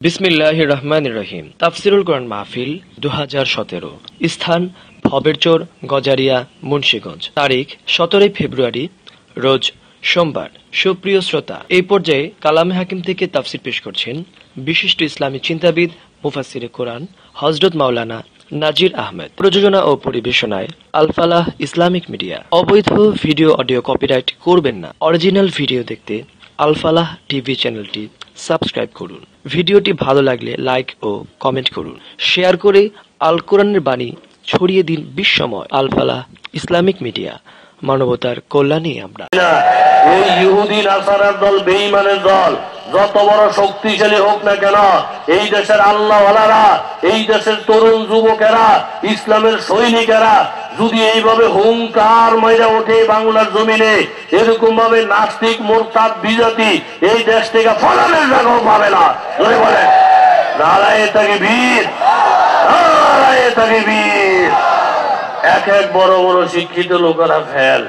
বিসমিল্লাহির রহমানির রহিম। তাফসিরুল কোরআন মাহফিল 2017। স্থান ভবেরচর, গজারিয়া, মুন্সিগঞ্জ। তারিখ 17 ফেব্রুয়ারি, রোজ সোমবার। সুপ্রিয় শ্রোতা, এই পর্যায়ে কালামে হাকিম থেকে তাফসির পেশ করছেন বিশিষ্ট ইসলামী চিন্তাবিদ মুফাসসিরে কোরআন হযরত মাওলানা নাজির আহমেদ। প্রযোজনা ও পরিবেশনায় আল ফালাহ ইসলামিক মিডিয়া। অবৈধ ভিডিও অডিও কপিরাইট করবেন না। অরিজিনাল ভিডিও দেখতে আল ফালাহ টিভি চ্যানেলটি সাবস্ক্রাইব করুন। ভিডিওটি ভালো লাগলে লাইক ও কমেন্ট করুন। শেয়ার করে আল কোরআনের বাণী ছড়িয়ে দিন বিশ্বময়। আল ফালাহ ইসলামিক মিডিয়া, মানবতার কল্যাণে আমরা। এই ইহুদি নাসারার দল, বেঈমানের দল যত বড় শক্তিশালী হোক না কেন, এই দেশের আল্লাহওয়ালারা, এই দেশের তরুণ যুবকেরা, ইসলামের সৈনিকেরা যদি এইভাবে হুঙ্কার মাইরা ওঠে বাংলার জমিনে, এরকম ভাবে নাস্তিক মোরতাদ বিজাতি এই দেশ থেকে ফলানের জায়গাও পাবে না। ধরে বলেন নারায়ে তাকবীর, নারায়ে তাকবীর। এক এক বড় বড় শিক্ষিত লোকেরা ফেল,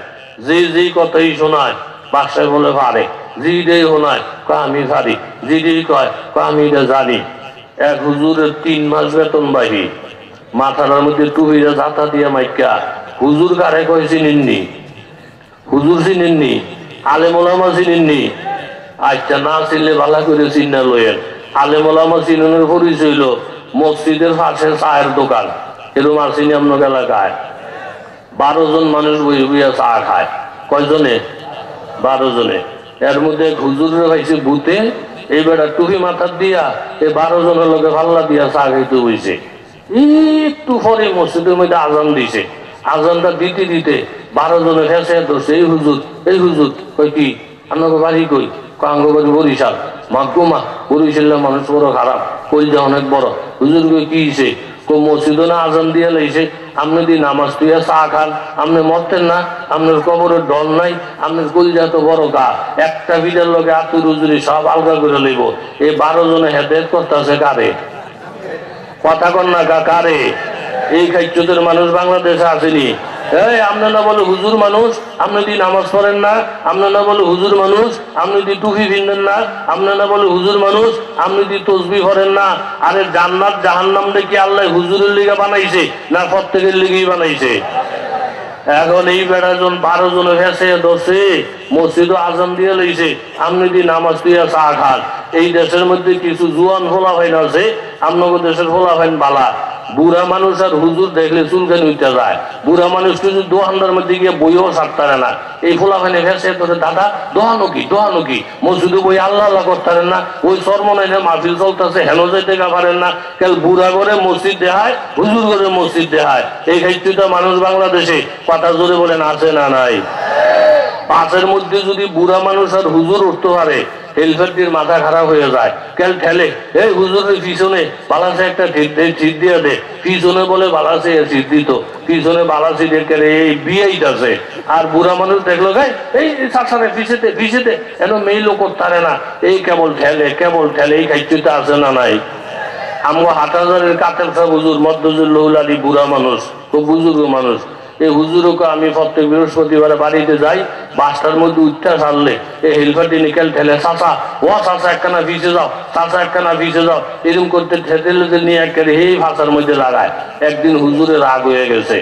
যে কথাই শোনায় বাসায় বলে পারে, যেটাই শোনায় আমি পারি, যেটাই কয় আমি এটা জানি। এক হুজুরের 3 মাস বেতন বাহি, মাথার মধ্যে টুপিটা জাতা দিয়ে মাইকা। হুজুর কারে কয় চিনেননি? হুজুর চিনেননি? আলেম ওলামা চিনেননি? আচ্ছা, না চিনলে ভালো করে চিন্না লইয়েন। আলেম ওলামা চিনের পরিচয় হইল মসজিদের পাশে চায়ের দোকান। এরকম আর চিনি আপনার এলাকায় 12 জন মানুষ বই বইয়া চা খায়। কয়জনে? 12 জনে। এর মধ্যে হুজুরের ভাইছে ভূতে, এই বেটা টুপি মাথার দিয়া এই 12 জনের লোকে পাল্লা দিয়া চা খাইতে বইছে। একটু পরে মসজিদের মধ্যে আজান দিছে। আজানটা দিতে দিতে 12 জনে ফেসে ধরছে, এই হুজুর, এই হুজুর। কই কি আপনাকে বাড়ি কই? কাঙ্গ বাড়ি বরিশাল। মাগুমা বরিশালের মানুষ বড় খারাপ, কইলজা অনেক বড়। হুজুর কই কি হইছে? মসজিদে না আজান দিয়ে লাইছে, আপনি দি নামাজ তুইয়া চা খান, আপনি মরতেন না? আপনার কবরের ডল নাই? আপনার কলিজা তো বড় গা, একটা বিটার লগে আতুর উজুরি সব আলগা করে লইব। এই 12 জনে হেদায়েত করতেছে কারে? কথা কন না কারে? এই খাইচ্যদের মানুষ বাংলাদেশে আসেনি। এই আপনি না বলে হুজুর মানুষ, আপনি দি নামাজ পড়েন না? আপনি না বলে হুজুর মানুষ, আপনি দি টুপি ভিন্নেন না? আপনি না বলে হুজুর মানুষ, আপনি দি তসবিহ পড়েন না? আরে জান্নাত জাহান্নাম কি আল্লাহ হুজুরের লিগে বানাইছে না প্রত্যেকের লিগেই বানাইছে? এখন এই বেড়া জন 12 জনে ভেসে ধরছে, মসজিদও আজান দিয়ে লইছে, আপনি দি নামাজ তুইয়া চা খান। এই দেশের মধ্যে কিছু জুয়ান ফোলাফাইন আছে, আপনাকে দেশের ফোলাফাইন বালা। বুড়া মানুষ আর হুজুর দেখলে চুলখানি উঠতে যায়। বুড়া মানুষ কিছু দোকানদার মধ্যে গিয়ে বইও সারতারে না। এই ফোলাফাইনে ভেসে ধরে, দাদা দোহানো কি, দোহানো কি? মসজিদে বই আল্লাহ আল্লাহ করতারেন না? ওই সর্বনাইনে মাহফিল চলতেছে, হেন যাইতে পারেন না? কেন বুড়া করে মসজিদ দেখায়, হুজুর করে মসজিদ দেখায়। এই ক্ষেত্রে মানুষ বাংলাদেশে কথা জোরে বলেন আছে না নাই? 5-এর মধ্যে যদি বুড়া মানুষ আর হুজুর উঠতে পারে, হেলফারটির মাথা খারাপ হয়ে যায়। কেন ঠেলে, এই হুজুরের পিছনে বালাসে একটা সিট দিয়ে দে, পিছনে বলে বালাসে সিট দিত, পিছনে বালাসি দেখে এই বিয়েই আছে। আর বুড়া মানুষ দেখলো গাই এই সাসারে পিছেতে পিছেতে, এন মেয়ে লোক করতে না, এই কেবল ঠেলে কেবল ঠেলে। এই খাইতে আছে না নাই? আমগো হাটহাজারের কাতের সাহেব হুজুর মদ্দুজুল লৌলাদি বুড়া মানুষ, খুব বুজুর্গ মানুষ। এই হুজুরকে আমি প্রত্যেক বৃহস্পতিবারে বাড়িতে যাই, 5টার মধ্যে উঠতে সারলে এই হেলফারটি নিকেল ঠেলে, চাচা ও চাচা একখানা ভিজে যাও, চাচা একখানা ভিজে যাও, এরকম করতে ঠেলে নিয়ে একেবারে এই ভাষার মধ্যে লাগায়। একদিন হুজুরের রাগ হয়ে গেছে,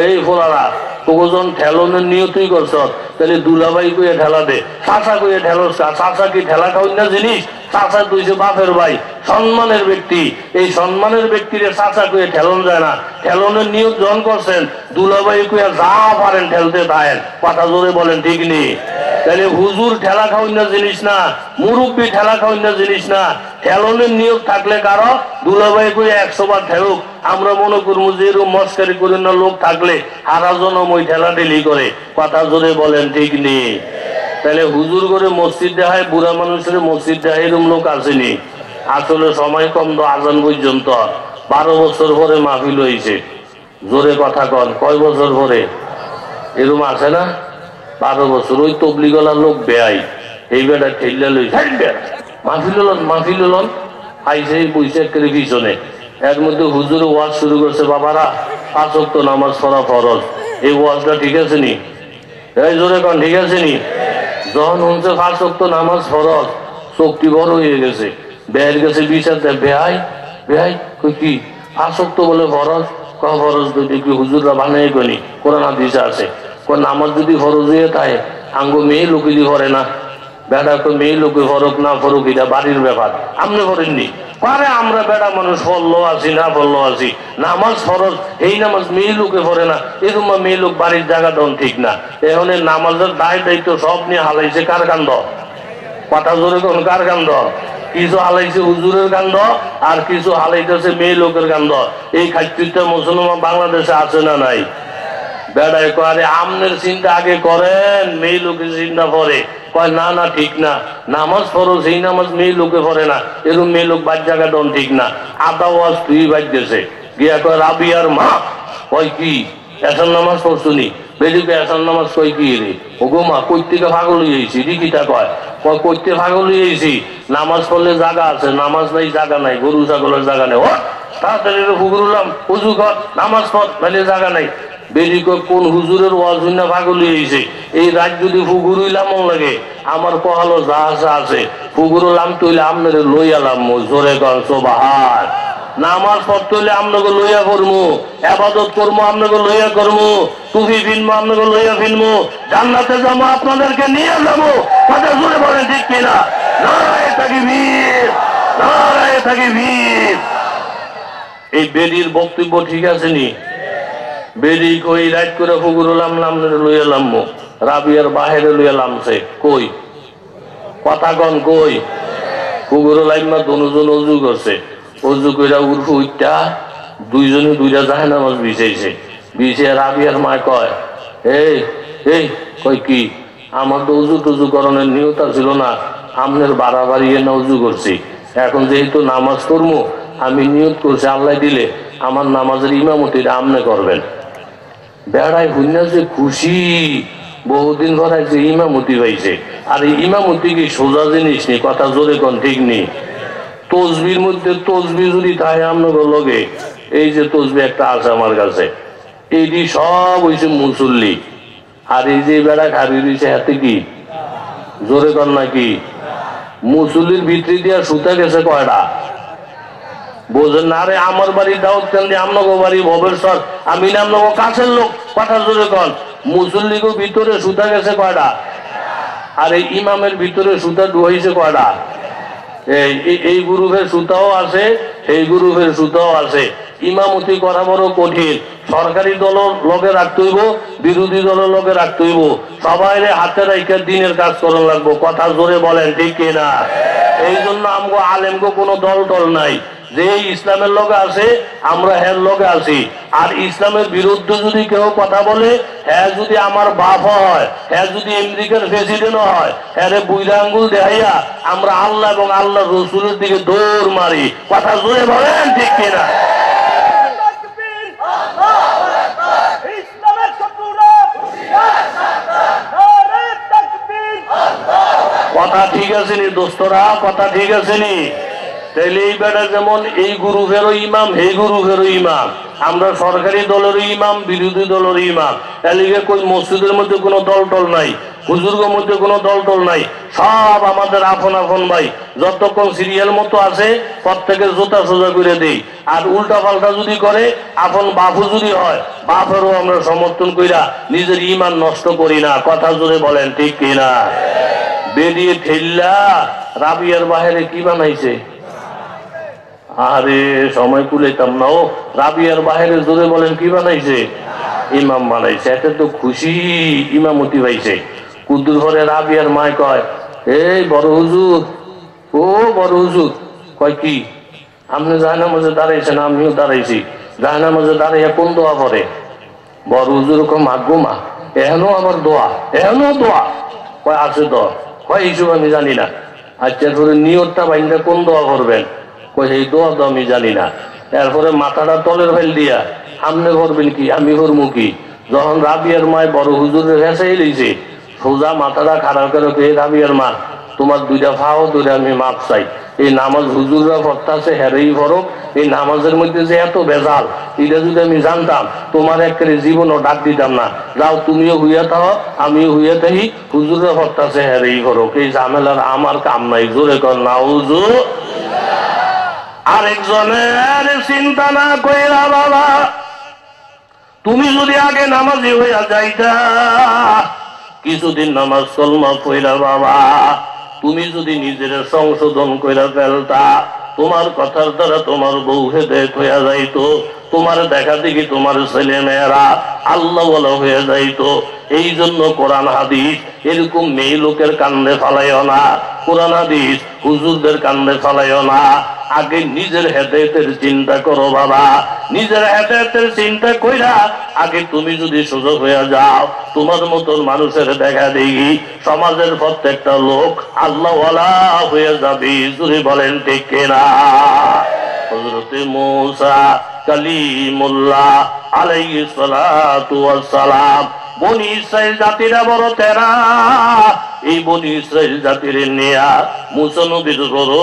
এই ফোলারা তোজন ঠেলনের নিয়তই করছ, তাহলে দুলাভাই কইয়া ঠেলা দে, চাচা কইয়া ঠেলস। চাচা কি ঠেলা খাওয়াই না জিনিস? চাচা তুইছে বাপের ভাই, সম্মানের ব্যক্তি। এই সম্মানের ব্যক্তিরে চাচা কইয়া ঠেলন যায় না। ঠেলনের নিয়ত জন করছেন, দুলাভাই কইয়া যা পারেন ঠেলতে পারেন। কথা জোরে বলেন ঠিক নেই? তাহলে হুজুর ঠেলা খাওয়াই না জিনিস না, মুরব্বী ঠেলা খাওয়াই না জিনিস না। ঠেলনের নিয়োগ থাকলে কারো দুলাভাই কইয়া 100 বার ঠেলুক, আমরা মনে করবো যে এরকম মস্কারি করে না লোক থাকলে হারা জনম ওই ঠেলা ঠেলি করে। কথা জোরে বলেন ঠিক নেই? তাহলে হুজুর করে মসজিদ দেখায়, বুড়া মানুষের মসজিদ দেখায়, এরকম লোক আসেনি। আসলে সময় কম তো, আজান পর্যন্ত 12 বছর পরে মাহফিল হয়েছে। জোরে কথা কন, কয় বছর পরে? এরকম আছে না? 12 বছর। ওই তবলিগলার লোক বেয়াই, এই বেটা ঠেললে লই মাহফিল হলন আইসে বইসে একেবারে পিছনে। এর মধ্যে হুজুর ওয়াজ শুরু করছে, বাবারা 5 ওয়াক্ত নামাজ পড়া ফরজ। এই ওয়াজটা ঠিক আছে নি? এই জোরে কন ঠিক আছে নি? যখন শুনছে 5 ওয়াক্ত নামাজ ফরজ, চোখটি বড় হয়ে গেছে। বেয়ের কাছে বিচার দেয়, বেহাই বেহাই কই কি আসক্ত বলে ফরজ, ক ফরজ যদি কি হুজুররা বানাই কনি কোরআন হাদিসে আছে, নামাজ যদি ফরজ হয়ে থাকে আঙ্গ মেয়ে লোকেরই করে না, বেটা তো মেয়ে লোকে ফরক না ফরক এটা বাড়ির ব্যাপার, আপনি করেননি পারে আমরা বেটা মানুষ ফললো আছি না ফললো আছি, নামাজ ফরজ এই নামাজ মেয়ে লোকে পড়ে না, এরকম মেয়ে লোক বাড়ির জায়গা দন ঠিক না। এখন নামাজের দায় দায়িত্ব সব নিয়ে হালাইছে কার কান্দ, কথা জোরে কোন কার কান্দ, কিছু হালাইছে হুজুরের কান্দ আর কিছু হালাইতেছে মেয়ে লোকের কান্দ। এই খাদ্যটা মুসলমান বাংলাদেশে আছে না নাই? বেড়ায় কয় আমনের চিন্তা আগে করেন, মেয়ে লোকের চিন্তা পরে, কয় না না ঠিক না, নামাজ ফরজ এই নামাজ মেয়ে লোকে পড়ে না, এরকম মেয়ে লোক বাদ জায়গা দন ঠিক না। আদা ওয়াজ তুই বাজতেছে গিয়া কয় রাবিয়ার মা, কয় কি এসার নামাজ পড়ছুনি, বেদিকে এসার নামাজ কয় কি রে, ও গো মা কই থেকে পাগল হয়েছি রিকিটা কয়, কয় কইতে পাগল হয়েছি, নামাজ পড়লে জায়গা আছে, নামাজ নাই জায়গা নাই, গরু ছাগলের জায়গা নেই, ও তাড়াতাড়ি হুজুরলাম উজু কর নামাজ পড় নাহলে জায়গা নাই। বেরি কোন হুজুরের ওয়াজ না পাগল হয়েছে, এই রাত যদি ফুগুরুইলাম লাগে আমার কহালো যা আছে ফুগুরুলাম তৈলে আপনাদের লইয়ালাম জোরে কর সোবাহার। নামাজ পড়তে হইলে আপনাকে লইয়া করবো, আবাদত করবো আপনাকে লইয়া করবো, টুপি ফিনবো আপনাকে লইয়া ফিনবো, জান্নাতে যাবো আপনাদেরকে নিয়ে যাবো, কথা জোরে বলেন ঠিক কিনা? নারায়ে তাকবীর, নারায়ে তাকবীর। এই বেরির বক্তব্য ঠিক আছে নি? বেরি কই রাত করে ফুগুরুলাম লইয়া লামবো, রাবিয়ার বাহিরে লইয়া লামছে কই, কথা কন কই? ফুগুরুলাইমা দুজন অজু করছে, অজু কইরা উর্ফু উঠটা দুইজনে দুইটা জাহান নামাজ বিছাইছে, বিছে রাবিয়ার মা কয় এই এই কই কি আমার তো উজু টুজু করণের নিয়ত ছিল না, আমনের বাড়াবাড়ি না উজু করছি, এখন যেহেতু নামাজ করবো আমি নিয়ত করছি আল্লাহ দিলে আমার নামাজের ইমামতিটা আমনে করবেন। বেড়ায় হুইনা যে খুশি, বহুদিন ধরে যে ইমামতি পাইছে, আর এই ইমামতি কি সোজা জিনিস নেই, কথা জোরে কোন ঠিক নেই। তসবির মধ্যে তসবি যদি থাকে আপনাদের লগে, এই যে তসবি একটা আছে আমার কাছে, এইটি সব হয়েছে মুসল্লি, আর এই যে বেড়া খাবি দিয়েছে হাতে কি জোরে কর নাকি? মুসল্লির ভিতরে দিয়া সুতা গেছে কয়টা বোঝেন না? আরে আমার বাড়ি দাউদ কান্দি, আমনগো বাড়ি ভবেশ্বর, আমি আমনগো কাছের লোক, কথা জোরে কন। মুসল্লিগো ভিতরে সুতা গেছে কয়টা? আর এই ইমামের ভিতরে সুতা ঢুকাইছে কয়টা? এই গ্রুপের সুতাও আছে, এই গ্রুপের সুতাও আছে। ইমামতি করা বড় কঠিন, সরকারি দলের লগে রাখতে হইব, বিরোধী দলের লগে রাখতে হইব, সবাই হাতে রেখে দিনের কাজ করা লাগবো, কথা জোরে বলেন ঠিক কিনা? এই জন্য আমগো আলেমগো কোনো দল টল নাই, যে ইসলামের লগে আছে আমরা হের লগে আছি, আর ইসলামের বিরুদ্ধে যদি কেউ কথা বলে, হ্যাঁ যদি আমার বাপ হয়, হ্যাঁ যদি আমেরিকার প্রেসিডেন্ট হয়, হ্যাঁ বুইরা আঙ্গুল দেখাইয়া আমরা আল্লাহ এবং আল্লাহ রসুলের দিকে দৌড় মারি, কথা জোরে বলেন ঠিক কিনা? কথা ঠিক আছে নি দোস্তরা, কথা ঠিক আছে নি? তাইলে এই বেটা যেমন এই গ্রুপেরও ইমাম, এই গ্রুপেরও ইমাম, আমরা সরকারি দলেরও ইমাম, বিরোধী দলের ইমাম, এলিগে কই মসজিদের মধ্যে কোনো দল টল নাই, হুজুরের মধ্যে কোনো দল টল নাই, সব আমাদের আপন আপন ভাই। যতক্ষণ সিরিয়াল মতো আছে প্রত্যেকের জুতা সোজা করে দেই, আর উল্টা পাল্টা যদি করে আপন বাপু যদি হয়, বাপেরও আমরা সমর্থন কইরা নিজের ইমান নষ্ট করি না, কথা জোরে বলেন ঠিক কিনা? বেরিয়ে ঠেললা রাবিয়ার বাহিরে কি বানাইছে? আরে সময় কুলাইতাম না, ও রাবিয়ার বাহিরে জোরে বলেন কি বানাইছে? ইমাম বানাইছে। এটা তো খুশি, ইমামতি পাইছে। কুদ্দুর ঘরে রাবিয়ার মায় কয়, এই বড় হুজুর, ও বড় হুজুর, কয় কি আপনি জায়নামাজে দাঁড়াইছেন? আমিও দাঁড়াইছি। জায়নামাজে দাঁড়াইয়া কোন দোয়া পড়ে? বড় হুজুর কয় মাগো মা, এখনো আবার দোয়া, এখনো দোয়া। কয় আছে দোয়া, কয় এইসব আমি জানি না। আচ্ছা ধরে নিয়তটা বাইন্দা কোন দোয়া করবেন? কয় এই দোয়া তো আমি জানি না। এরপরে মাথাটা তলের ফেল দিয়া সামনে করবেন কি, আমি করবো কি? যখন রাবিয়ার মায় বড় হুজুরের কাছে এলিছে, সোজা মাথাটা খারাপ করে কে, রাবিয়ার মা তোমার দুইটা ফাও ধরে আমি মাপ চাই, এই নামাজ হুজুররা পড়তাছে হেরেই ফরক, এই নামাজের মধ্যে যে এত ভেজাল, এটা যদি আমি জানতাম তোমার একেবারে জীবনও ডাক দিতাম না। যাও তুমিও হইয়া থাও, আমিও হইয়া থাকি, হুজুররা পড়তাছে হেরেই ফরক, এই ঝামেলার আমার কাম নাই। জোরে কর না হুজুর। আরেকজনের চিন্তা না কইরা বাবা, তুমি যদি আগে নামাজি হইয়া যাইতা, কিছুদিন নামাজ কলমা পড়া বাবা, তুমি যদি নিজের সংশোধন কইরা ফেলতা, তোমার কথার দ্বারা তোমার বউ হেদায়েত হইয়া যাইতো, তোমার দেখা দেখি তোমার ছেলে মেয়েরা আল্লাহ ওয়ালা হয়ে যাইতো। এই জন্য কোরআন হাদিস এরকম মেয়ে লোকের কান্দে ফালাইও না, কোরআন হাদিস হুজুরদের কান্দে ফালাইও না। আগে নিজের হেদায়েতের চিন্তা করো বাবা, নিজের হেদায়েতের চিন্তা কইরা আগে তুমি যদি সুযোগ হয়ে যাও, তোমার মতন মানুষের দেখা দেখি সমাজের প্রত্যেকটা লোক আল্লাহ ওয়ালা হয়ে যাবে। জুড়ে বলেন ঠিক কিনা? হযরতে মূসা কালিমুল্লাহ আলাইহিস সালাতু ওয়াস সালাম, বনি ইসরাইল জাতিরা বড় তেরা, এই বনি ইসরাইল জাতির নিয়া মূসা নবীর বড়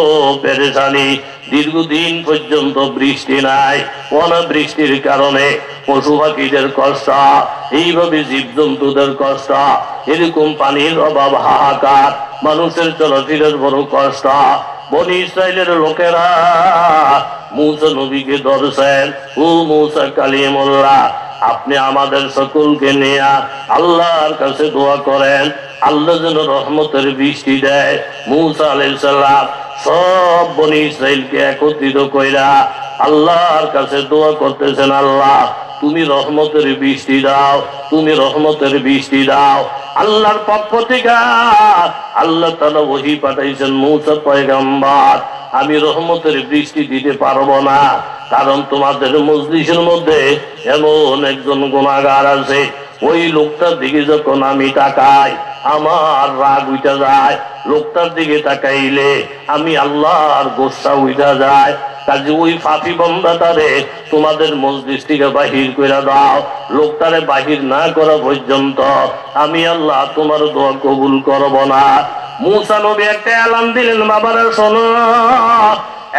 পেরেশানি। দীর্ঘদিন পর্যন্ত বৃষ্টি নাই, অনাবৃষ্টির কারণে পশু পাখিদের কষ্ট, এইভাবে জীবজন্তুদের কষ্ট, এরকম পানির অভাব, হাহাকার, মানুষের চলাফেরার বড় কষ্ট। বনি ইসরাইলের লোকেরা মূসা নবীকে ধরছেন, ও মূসা কালিমুল্লাহ, আপনি আমাদের সকলকে নিয়ে আল্লাহর কাছে দোয়া করেন, আল্লাহ যেন রহমতের বৃষ্টি দেয়। মূসা আলাইহিস সালাম সব বনি ইসরাইলকে একত্রিত কইরা আল্লাহর কাছে দোয়া করতেছেন, আল্লাহ তুমি রহমতের বৃষ্টি দাও, তুমি রহমতের বৃষ্টি দাও। আল্লাহর পক্ষ থেকে আল্লাহ তাআলা ওহী পাঠাইছেন, মূসা পয়গম্বর, আমি রহমতের বৃষ্টি দিতে পারবো না, কারণ তোমাদের মজলিসের মধ্যে এমন একজন গুনাহগার আছে, ওই লোকটার দিকে যখন আমি তাকাই আমার রাগ উঠা যায়, লোকটার দিকে তাকাইলে আমি আল্লাহর গোসা উঠা যায়। কাজে ওই পাপী বান্দাটারে তোমাদের মজলিস থেকে বাহির করে দাও, লোকটারে বাহির না করা পর্যন্ত আমি আল্লাহ তোমার দোয়া কবুল করব না। মূসা নবী একটা এলান দিলেন, বাবারা শোনো,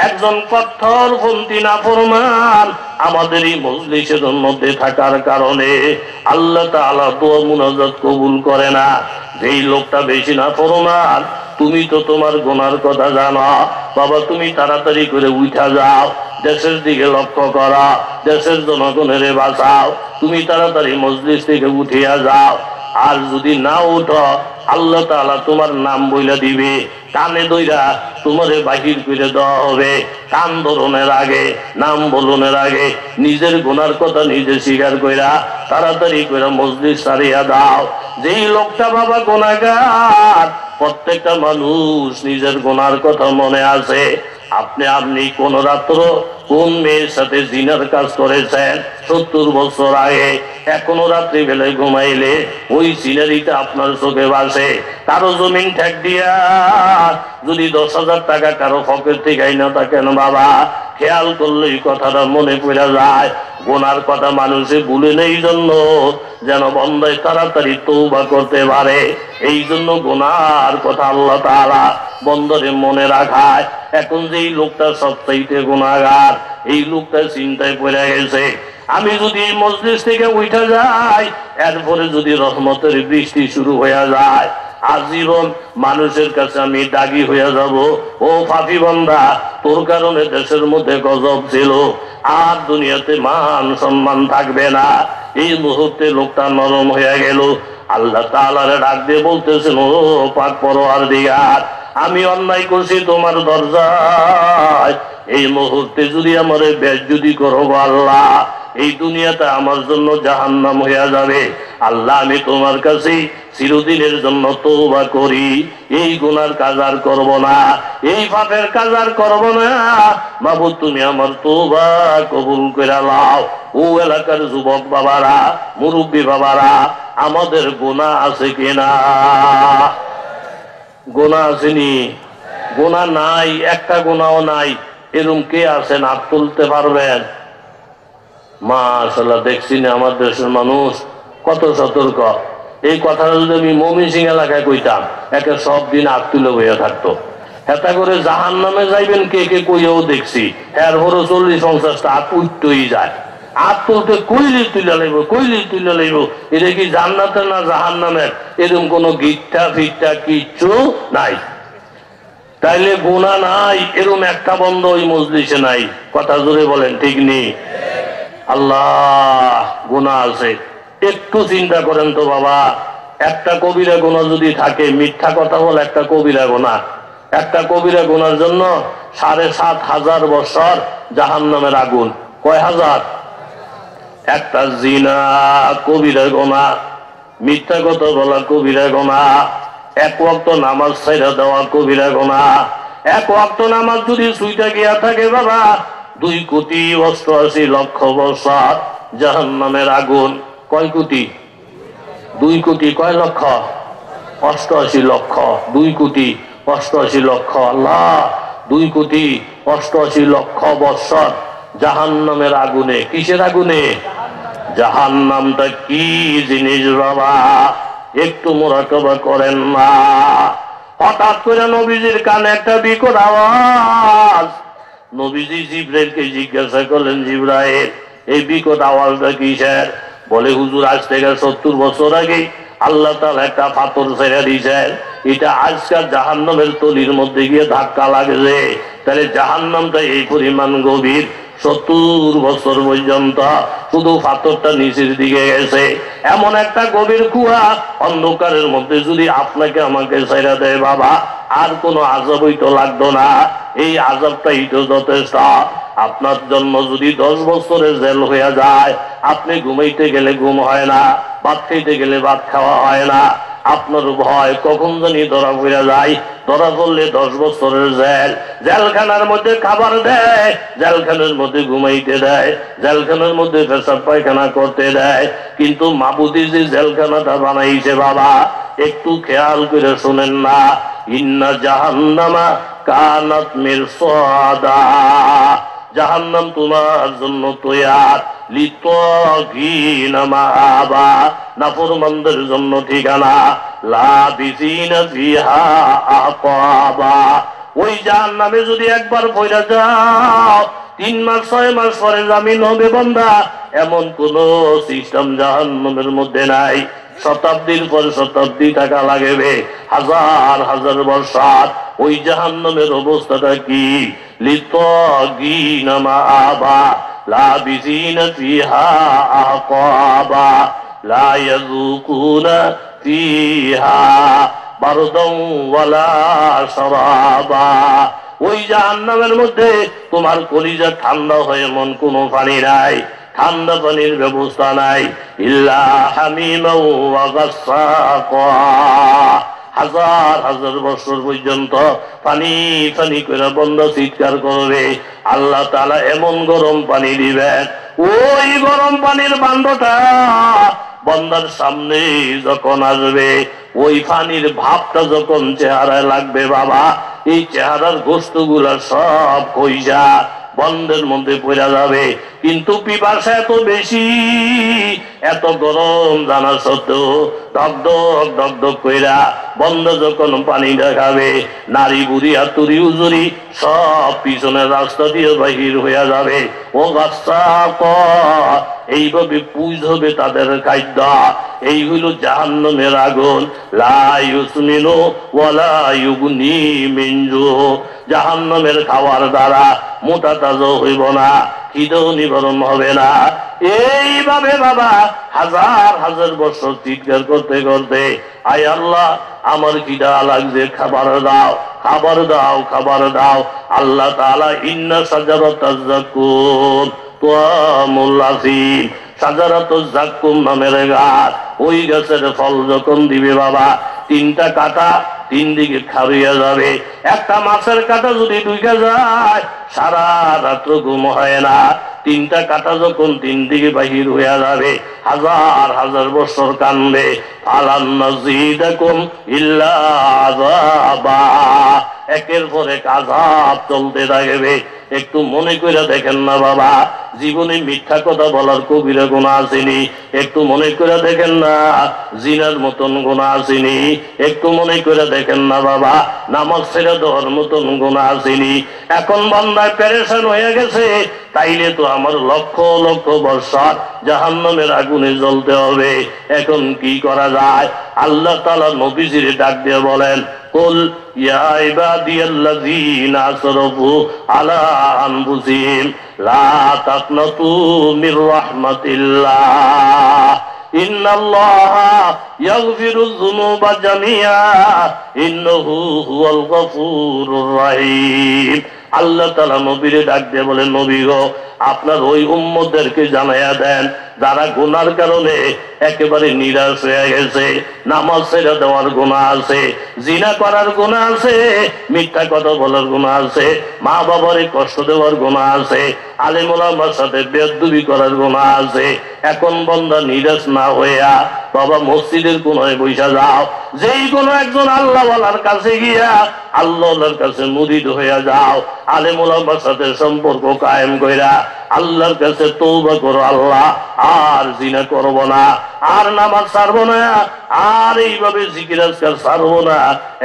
একজন কঠোরপন্থী নাফরমান আমাদের এই মজলিসের মধ্যে থাকার কারণে আল্লাহ তাআলা দোয়া মুনাজাত কবুল করে না। যেই লোকটা বেশি নাফরমান, তুমি তো তোমার গুনার কথা জানো বাবা, তুমি তাড়াতাড়ি করে উঠা যাও, দেশের দিকে লক্ষ্য করা, দেশের জনগণের বাঁচাও, তুমি তাড়াতাড়ি মজলিস থেকে উঠিয়া যাও। আর যদি না উঠো, আল্লাহ তাআলা তোমার নাম বইলা দিবে, কানে দইরা তোমারে বাহির করে দেওয়া হবে। কান ধরনের আগে, নাম বলনের আগে নিজের গুনার কথা নিজে স্বীকার কইরা তাড়াতাড়ি করে মজলিস ছাড়িয়া দাও। যেই লোকটা বাবা গুনাহগার, প্রত্যেকটা মানুষ নিজের গুনার কথা মনে আছে। আপনি কোন রাত্র কোন মেয়ের সাথে জিনার কাজ করেছেন 70 বছর আগে, এখনো রাত্রি বেলায় ঘুমাইলে ওই সিনারিটা আপনার চোখে ভাসে। কারো জমিন ঠেক দিয়া যদি 10,000 টাকা কারো পকেট থেকে আইনা থাকেন বাবা, খেয়াল করলে এই কথাটা মনে পড়ে যায়। গুনার কথা মানুষে ভুলে নেই জন্য যেন বন্দায় তাড়াতাড়ি তওবা করতে পারে, এই জন্য গুনার কথা আল্লাহ তাআলা বন্দরে মনে রাখায়। এখন যেই লোকটা সবচাইতে গুনাহগার, এই লোকটা চিন্তায় পড়ে গেছে, আমি যদি এই মজলিস থেকে উঠে যাই, এরপরে যদি রহমতের বৃষ্টি শুরু হয়ে যায়, আজীবন মানুষের কাছে আমি দাগি হয়ে যাব। ও পাপী বান্দা, তোর কারণে দেশের মধ্যে গজব ছিল, আর দুনিয়াতে মান সম্মান থাকবে না। এই মুহূর্তে লোকটা নরম হয়ে গেল। আল্লাহ তাআলারে ডাক দিয়ে বলতেছেন, ও পাক পরওয়ারদিগার, আমি অন্যায় করছি তোমার দরজায়, এই মুহূর্তে যদি আমার বেজ্জতি করো আল্লাহ, এই দুনিয়াটা আমার জন্য জাহান্নাম হয়ে যাবে। আল্লাহ আমি তোমার কাছে চিরদিনের জন্য তওবা করি, এই গুনার কাজ আর করব না, এই পাপের কাজ আর করব না। মাবুদ তুমি আমার তওবা কবুল করে নাও। ও এলাকার যুবক বাবারা, মুরব্বী বাবারা, আমাদের গুনাহ আছে কিনা? গুনাহ আসেনি? গুনাহ নাই, একটা গুনাহও নাই, এরকম কে আছেন? হাত তুলতে পারবেন? মাশাআল্লাহ, দেখছি না আমার দেশের মানুষ কত সতর্ক। এই কথাটা যদি আমি ময়মনসিংহ এলাকায় কইতাম, একে সব দিন হাত তুলে বইয়া থাকতো। হেতা করে জাহান্নামে যাইবেন কে কে কইয়াও দেখছি, এরপরও 40-50টা হাত উঠতেই যায়। হাত তুলতে কইলি তুলে লাইব, কইলি তুলে লাইব। এটা কি জান্নাতের না জাহান্নামের? এরকম কোন গিট্টা ফিট্টা কিচ্ছু নাই। তাইলে গুনাহ নাই এরকম একটা বন্ধ ওই মজলিসে নাই। কথা জোরে বলেন, ঠিক নেই? আল্লাহ, গুনাহ আছে। একটু চিন্তা করেন তো বাবা, একটা কবিরা গুনাহ যদি থাকে, মিথ্যা কথা বলে একটা কবিরা গুনাহ, একটা কবিরা গুনার জন্য ৭,৫০০ বছর জাহান্নামের আগুন। কয় হাজার? একটা জিনা কবিরা গুনাহ, মিথ্যা কথা বলা কবিরা গুনাহ, এক ওয়াক্ত নামাজ ছাইড়া দেওয়া কবিরা গুনাহ। এক ওয়াক্ত নামাজ যদি ছুইটা গিয়া থাকে বাবা, ২,৮৮,০০,০০০ বছর জাহান্নামের আগুন। কয় কোটি? ২,০০,০০,০০০। কয় লক্ষ? ৮৮,০০,০০০। ২,৮৮,০০,০০০। আল্লাহ, ২,৮৮,০০,০০০ বছর জাহান্নামের আগুনে। কিসের আগুনে? জাহান্নামটা কি জিনিস বাবা, একটু মুরাকাবা করেন না। হঠাৎ করে নবীজির কানে একটা বিকট আওয়াজ। নবীজি জিবরাইলকে জিজ্ঞাসা করলেন, জিবরাইল, এই বিকট আওয়াজটা কিসের? বলে, হুজুর, আজ থেকে ৭০ বছর আগে আল্লাহ তাআলা একটা পাথর ছেড়ে দিয়েছেন, এটা আজকাল জাহান্নামের তলির মধ্যে গিয়ে ধাক্কা লাগছে। তাহলে জাহান্নামটা এই পরিমাণ গভীর, ৭০ বছর পর্যন্ত শুধু পাথরটা নিচের দিকে গেছে। এমন একটা গভীর কুয়া, অন্ধকারের মধ্যে যদি আপনাকে আমাকে ছেড়ে দেয় বাবা, আর কোনো আযাবই তো লাগতো না। এই আযাবটাই তো যথেষ্ট। আপনার জন্য যদি ১০ বছরের জেল হয়ে যায়, আপনি ঘুমাইতে গেলে ঘুম হয় না, ভাত খাইতে গেলে ভাত খাওয়া হয় না, আপনার ভয় কখন জানি ধরা পড়ে যায়। ধরা পড়লে ১০ বছরের জেল। জেলখানার মধ্যে খাবার দেয়, জেলখানার মধ্যে ঘুমাইতে দেয়, জেলখানার মধ্যে পেশাব পায়খানা করতে দেয়। কিন্তু মাবুদি যে জেলখানাটা বানাইছে বাবা, একটু খেয়াল করে শুনেন না। ইন্না জাহান্নামা কানাত মিরসাদা, জাহান্নাম তোমার জন্য তৈয়ার, লিত্তাগিনা মাআবা, নাফরমানদের জন্য ঠিকানা, লাবিসিনা ফিহা আহকাবা। ওই জাহান্নামে যদি একবার পড়ে যাও, ৩ মাস ৬ মাস পরে জামিন হবে বান্দা, এমন কোন সিস্টেম জাহান্নামের মধ্যে নাই। শতাব্দীর পর শতাব্দী টাকা লাগবে, হাজার হাজার বছর। ওই জাহান্নামের অবস্থাটা কি? লিত্তাগিনা মাআবা, লাবিসিনা ফিহা আহকাবা, লা ইয়াযুকুনা ফিহা বারদান ওয়ালা শারাবা। ওই জাহান্নামের মধ্যে তোমার কলিজা ঠান্ডা হয়ে এমন কোনো পানি নাই, ঠান্ডা পানির ব্যবস্থা নাই। ইল্লা হামিমান ওয়া গাসসাকা, হাজার হাজার বছর পর্যন্ত পানি পানি করে বন্ধা চিৎকার করবে। আল্লাহ তাআলা এমন গরম পানি দিবেন, ওই গরম পানির বান্ডটা বন্দার সামনে যখন আসবে, ওই পানির ভাবটা যখন চেহারায় লাগবে বাবা, এই চেহারার গোস্তগুলা সব কইজা বন্ধের মধ্যে পড়া যাবে। কিন্তু পিপাসা এত বেশি, এত গরম জানা সত্ত্বেও দগদগ দগদগ কইরা বন্ধ যখন পানি দেখাবে, নারী বুড়ি হাতুরি উজুরি সব পিছনের রাস্তা দিয়ে বাহির হইয়া যাবে। ও বাচ্চা, এইভাবে পুজ হবে তাদের খাদ্য। এই হইল জাহান্নামের আগুন। লা ইউসমিনু ওয়ালা ইউগনি মিন জু, জাহান্নামের খাওয়ার দ্বারা মোটা তাজা হইব না, খিদেও নিবারণ হবে না। এইভাবে বাবা হাজার হাজার বছর চিৎকার করতে করতে, আয় আল্লাহ, আমার খিদা লাগছে, খাবার দাও, খাবার দাও, খাবার দাও। আল্লাহ তাআলা ইন্না শাজারাতাজ যাকুম তুআমুল আসিম, শাজারাতুজ যাকুম নামের গাছ, ওই গাছের ফল যখন দিবে বাবা, 3টা কাঁটা 3 দিকে খারিয়া যাবে। একটা মাছের কাঁটা যদি ঢুকে যায়, সারা রাত্র ঘুম হয় না। 3টা কাঁটা যখন 3 দিকে বাহির হইয়া যাবে, হাজার হাজার বছর কান্দবে। ফালান নাযিদাকুম ইল্লা আযাবা, একের পর এক আযাব চলতে থাকবে। একটু মনে করে দেখেন না বাবা, জীবনে মিথ্যা কথা বলার কবিরা গুনাহ আসেনি? একটু মনে করে দেখেন না জিনার মতন গুনাহ আসেনি? একটু মনে করে দেখেন না বাবা, নামাজ ছেড়ে দেওয়ার মতন গুনাহ আসেনি? এখন বান্দায় পেরেশান হয়ে গেছে, তাইলে তো আমার লক্ষ লক্ষ বছর জাহান্নামের আগুনে জ্বলতে হবে। এখন কি করা যায়? আল্লাহ তাআলা নবীজির ডাক দিয়ে বলেন, কুল ইয়া ইবাদিয়াল্লাযীনা আসরাফু আলা আনফুসিহিম লা তাকনাতু মির রাহমাতিল্লাহ ইন্নাল্লাহা ইয়াগফিরুয যুনুবা জামিআ ইন্নাহু হুয়াল গফুরুর রহিম। আল্লাহ তাআলা নবীরে ডাক দিয়ে বলেন, নবী গো, আপনার ওই উম্মতদেরকে জানায়া দেন যারা গুনার কারণে একেবারে নিরাশ হয়ে গেছে, নামাজ ছেড়ে দেওয়ার গুনাহ আছে, জিনা করার গুনাহ আছে, মিথ্যা কথা বলার গুনাহ আছে, মা বাবারে কষ্ট দেওয়ার গুনাহ আছে, আলেম ওলামার সাথে বেয়াদবি করার গুনাহ আছে। এখন বান্দা নিরাশ না হইয়া বাবা মসজিদের কোনায় বসে যাও, যেই কোনো একজন আল্লাহওয়ালার কাছে গিয়া আল্লাহর কাছে মুরিদ হইয়া যাও, আলেম ওলামার সাথে সম্পর্ক কায়েম কইরা আল্লাহর কাছে তওবা করো, আল্লাহ আর জিনা করব না, আর নামাজ ছাড়বো না, আর এইভাবে জিকির আজকার ছাড়বো না।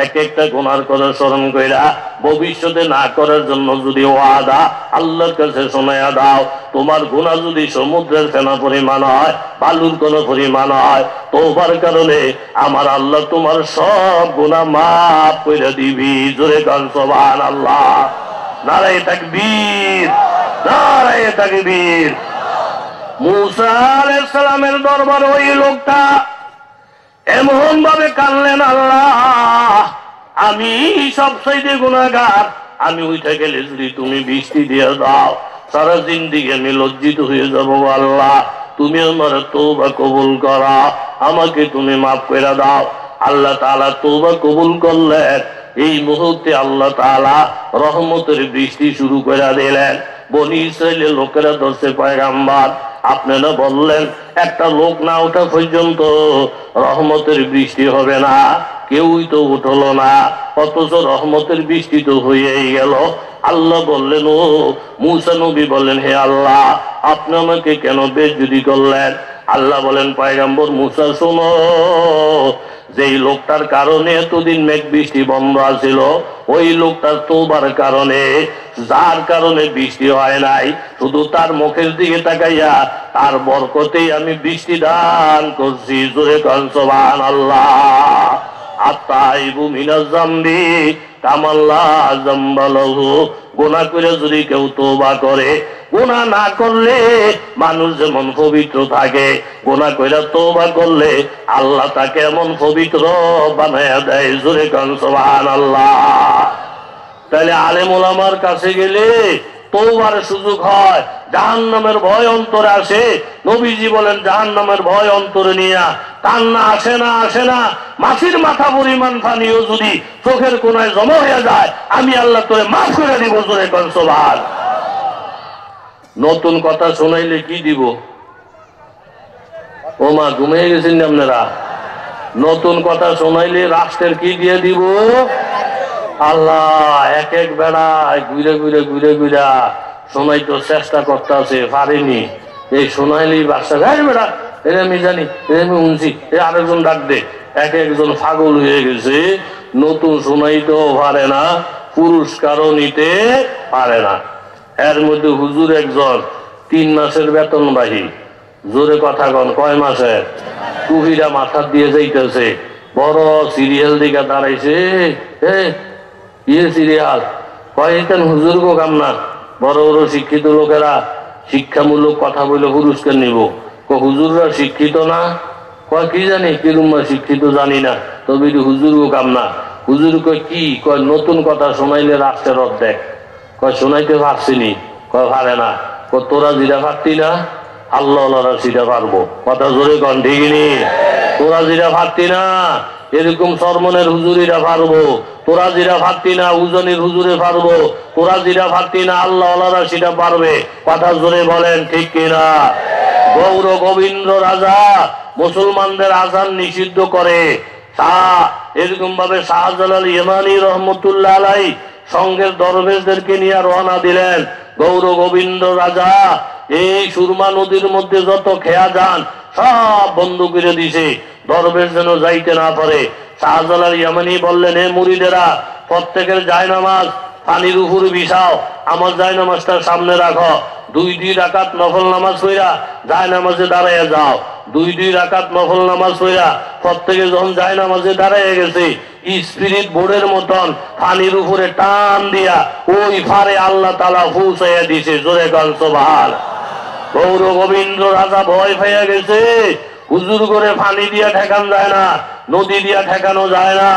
এক একটা গুনার কথা স্মরণ কইরা ভবিষ্যতে না করার জন্য যদি ওয়াদা আল্লাহর কাছে শোনায়া দাও, তোমার গুনাহ যদি সমুদ্রের ফেনা পরিমাণ হয়, বালুর কোন পরিমাণ হয়, তওবার কারণে আমার আল্লাহ তোমার সব গুনাহ মাফ করে দিবি। জোরে কান সুবহানাল্লাহ, নারায়ে তাকবীর, নারায়ে তাকবীর। মুসা আলাইহিস সালামের দরবারে ওই লোকটা এমন ভাবে কাঁদলেন, আল্লাহ আমি সবচাইতে গুনাহগার, আমি উঠে গেলে যদি তুমি বৃষ্টি দিয়ে দাও সারা জিন্দেগি আমি লজ্জিত হয়ে যাবো। আল্লাহ তুমি আমার তওবা কবুল করা, আমাকে তুমি মাফ করে দাও। আল্লাহ তাআলা তওবা কবুল করলেন। এই মুহূর্তে আল্লাহ তাআলা রহমতের বৃষ্টি শুরু করে দিলেন। বনি ইসরাইলের লোকেরা ধরছে পয়গাম্বর, আপনারা বললেন একটা লোক না ওঠা পর্যন্ত রহমতের বৃষ্টি হবে না, কেউই তো উঠলো না, অথচ রহমতের বৃষ্টি তো হয়েই গেল। আল্লাহ বললেন, ও মুসা নবী বললেন, হে আল্লাহ আপনি আমাকে কেন বেইজ্জতি করলেন? আল্লাহ বলেন, পয়গম্বর মুসা শোনো, যেই লোকটার কারণে এতদিন মেঘ বৃষ্টি বন্ধ আছিল, ওই লোকটার তওবার কারণে, যার কারণে বৃষ্টি হয় নাই, শুধু তার মুখের দিকে তাকাইয়া তার বরকতেই আমি বৃষ্টি দান করছি। জোরে কান সুবহানাল্লাহ। আত্তাইবু মিনাজ যামবি কামাল্লা যামবালাহু, গুনাহ করে যদি কেউ তওবা করে, গুনাহ না করলে মানুষ যেমন পবিত্র থাকে, গুনাহ কইরা তওবা করলে আল্লাহ তাকে এমন পবিত্র বানায়া দেয়। জোরে কান সুবহানাল্লাহ। তাহলে আলেম ওলামার কাছে গেলে তওবার সুযোগ হয়, জাহান্নামের ভয় অন্তরে আসে। নবীজি বলেন, জাহান্নামের ভয় অন্তরে নিয়া কান্না আসে না, আসে না, মাছির মাথা পরিমাণ পানিও যদি চোখের কোনায় জমা হয়ে যায়, আমি আল্লাহ তোরে মাফ করে দিব। জোরে কান সুবহান। নতুন কথা শোনাইলে কি দিব? ও মা, ঘুমিয়ে গেছেন আপনারা? নতুন কথা শোনাইলে রাষ্ট্রের কি দিয়ে দিব? আল্লাহ এক এক বেড়ায় ঘুরে ঘুরে ঘুরে ঘুরা শোনাই তো চেষ্টা করতে আছে, পারিনি। এই শোনাইলেই বাচ্চা গায়ে বেড়া, এর আমি জানি, এর আমি শুনছি, এ আরেকজন ডাক দে। এক একজন পাগল হয়ে গেছে, নতুন শোনাইতেও পারে না, পুরস্কারও নিতে পারে না। এর মধ্যে হুজুর একজন 3 মাসের বেতনবাহী। জোরে কথা কন, কয় মাসের? টুপিটা মাথার দিয়ে যাইতেছে, বড় সিরিয়াল দিকে দাঁড়াইছে। ইয়ে সিরিয়াল কয়েকজন হুজুর গো কামনা, বড় বড় শিক্ষিত লোকেরা শিক্ষামূলক কথা বলে পুরস্কার নিব। হুজুররা শিক্ষিত না? কয় কি জানি, কিরুম্মা শিক্ষিত জানি না, তবে হুজুর গো কামনা। হুজুর কয় কি? কয় নতুন কথা শোনাইলে রাষ্ট্রের অর্ধেক। কয় শোনাইতে পারছিনি? কয় পারে না। কয় তোরা যেটা পারতি না, আল্লাহরা সেটা পারবো। কথা জোরে কন, ঠিক নি? তোরা যেটা পারতি না, এরকম সরমনের হুজুরিরা পারবো। তোরা যেটা পারতি না, উজনির হুজুরে পারবো। তোরা যেটা পারতি না, আল্লাহরা সেটা পারবে। কথা জোরে বলেন, ঠিক কিনা? গৌর গোবিন্দ রাজা মুসলমানদের আযান নিষিদ্ধ করে। এরকম ভাবে শাহজালাল ইমানি রহমতুল্লাহ আলাইহি সঙ্গের দরবেশদেরকে নিয়ে রওনা দিলেন। গৌর গোবিন্দ রাজা এই সুরমা নদীর মধ্যে যত খেয়া যান সব বন্ধ করে দিছে, দরবেশ যেন যাইতে না পারে। শাহজালাল ইয়ামানি বললেন, হে মুরিদেরা, প্রত্যেকের জায়নামাজ পানির উপরে বিছাও, আমার জায়নামাজটার সামনে রাখো, 2 রাকাত নফল নামাজ পড়া জায়নামাজে দাঁড়াইয়া যাও। 2 রাকাত নফল নামাজ পড়া প্রত্যেকে যখন জায়নামাজে দাঁড়াইয়া গেছে, স্পিরিট বোর্ডের মতন পানির উপরে টান দিয়া ওই ফারে আল্লাহ তাআলা পৌঁছাইয়া দিছে। জোরে কাল সুবহান। গৌর গোবিন্দ রাজা ভয় পাইয়া গেছে, হুজুর করে পানি দিয়া ঠেকান যায় না, নদী দিয়া ঠেকানো যায় না।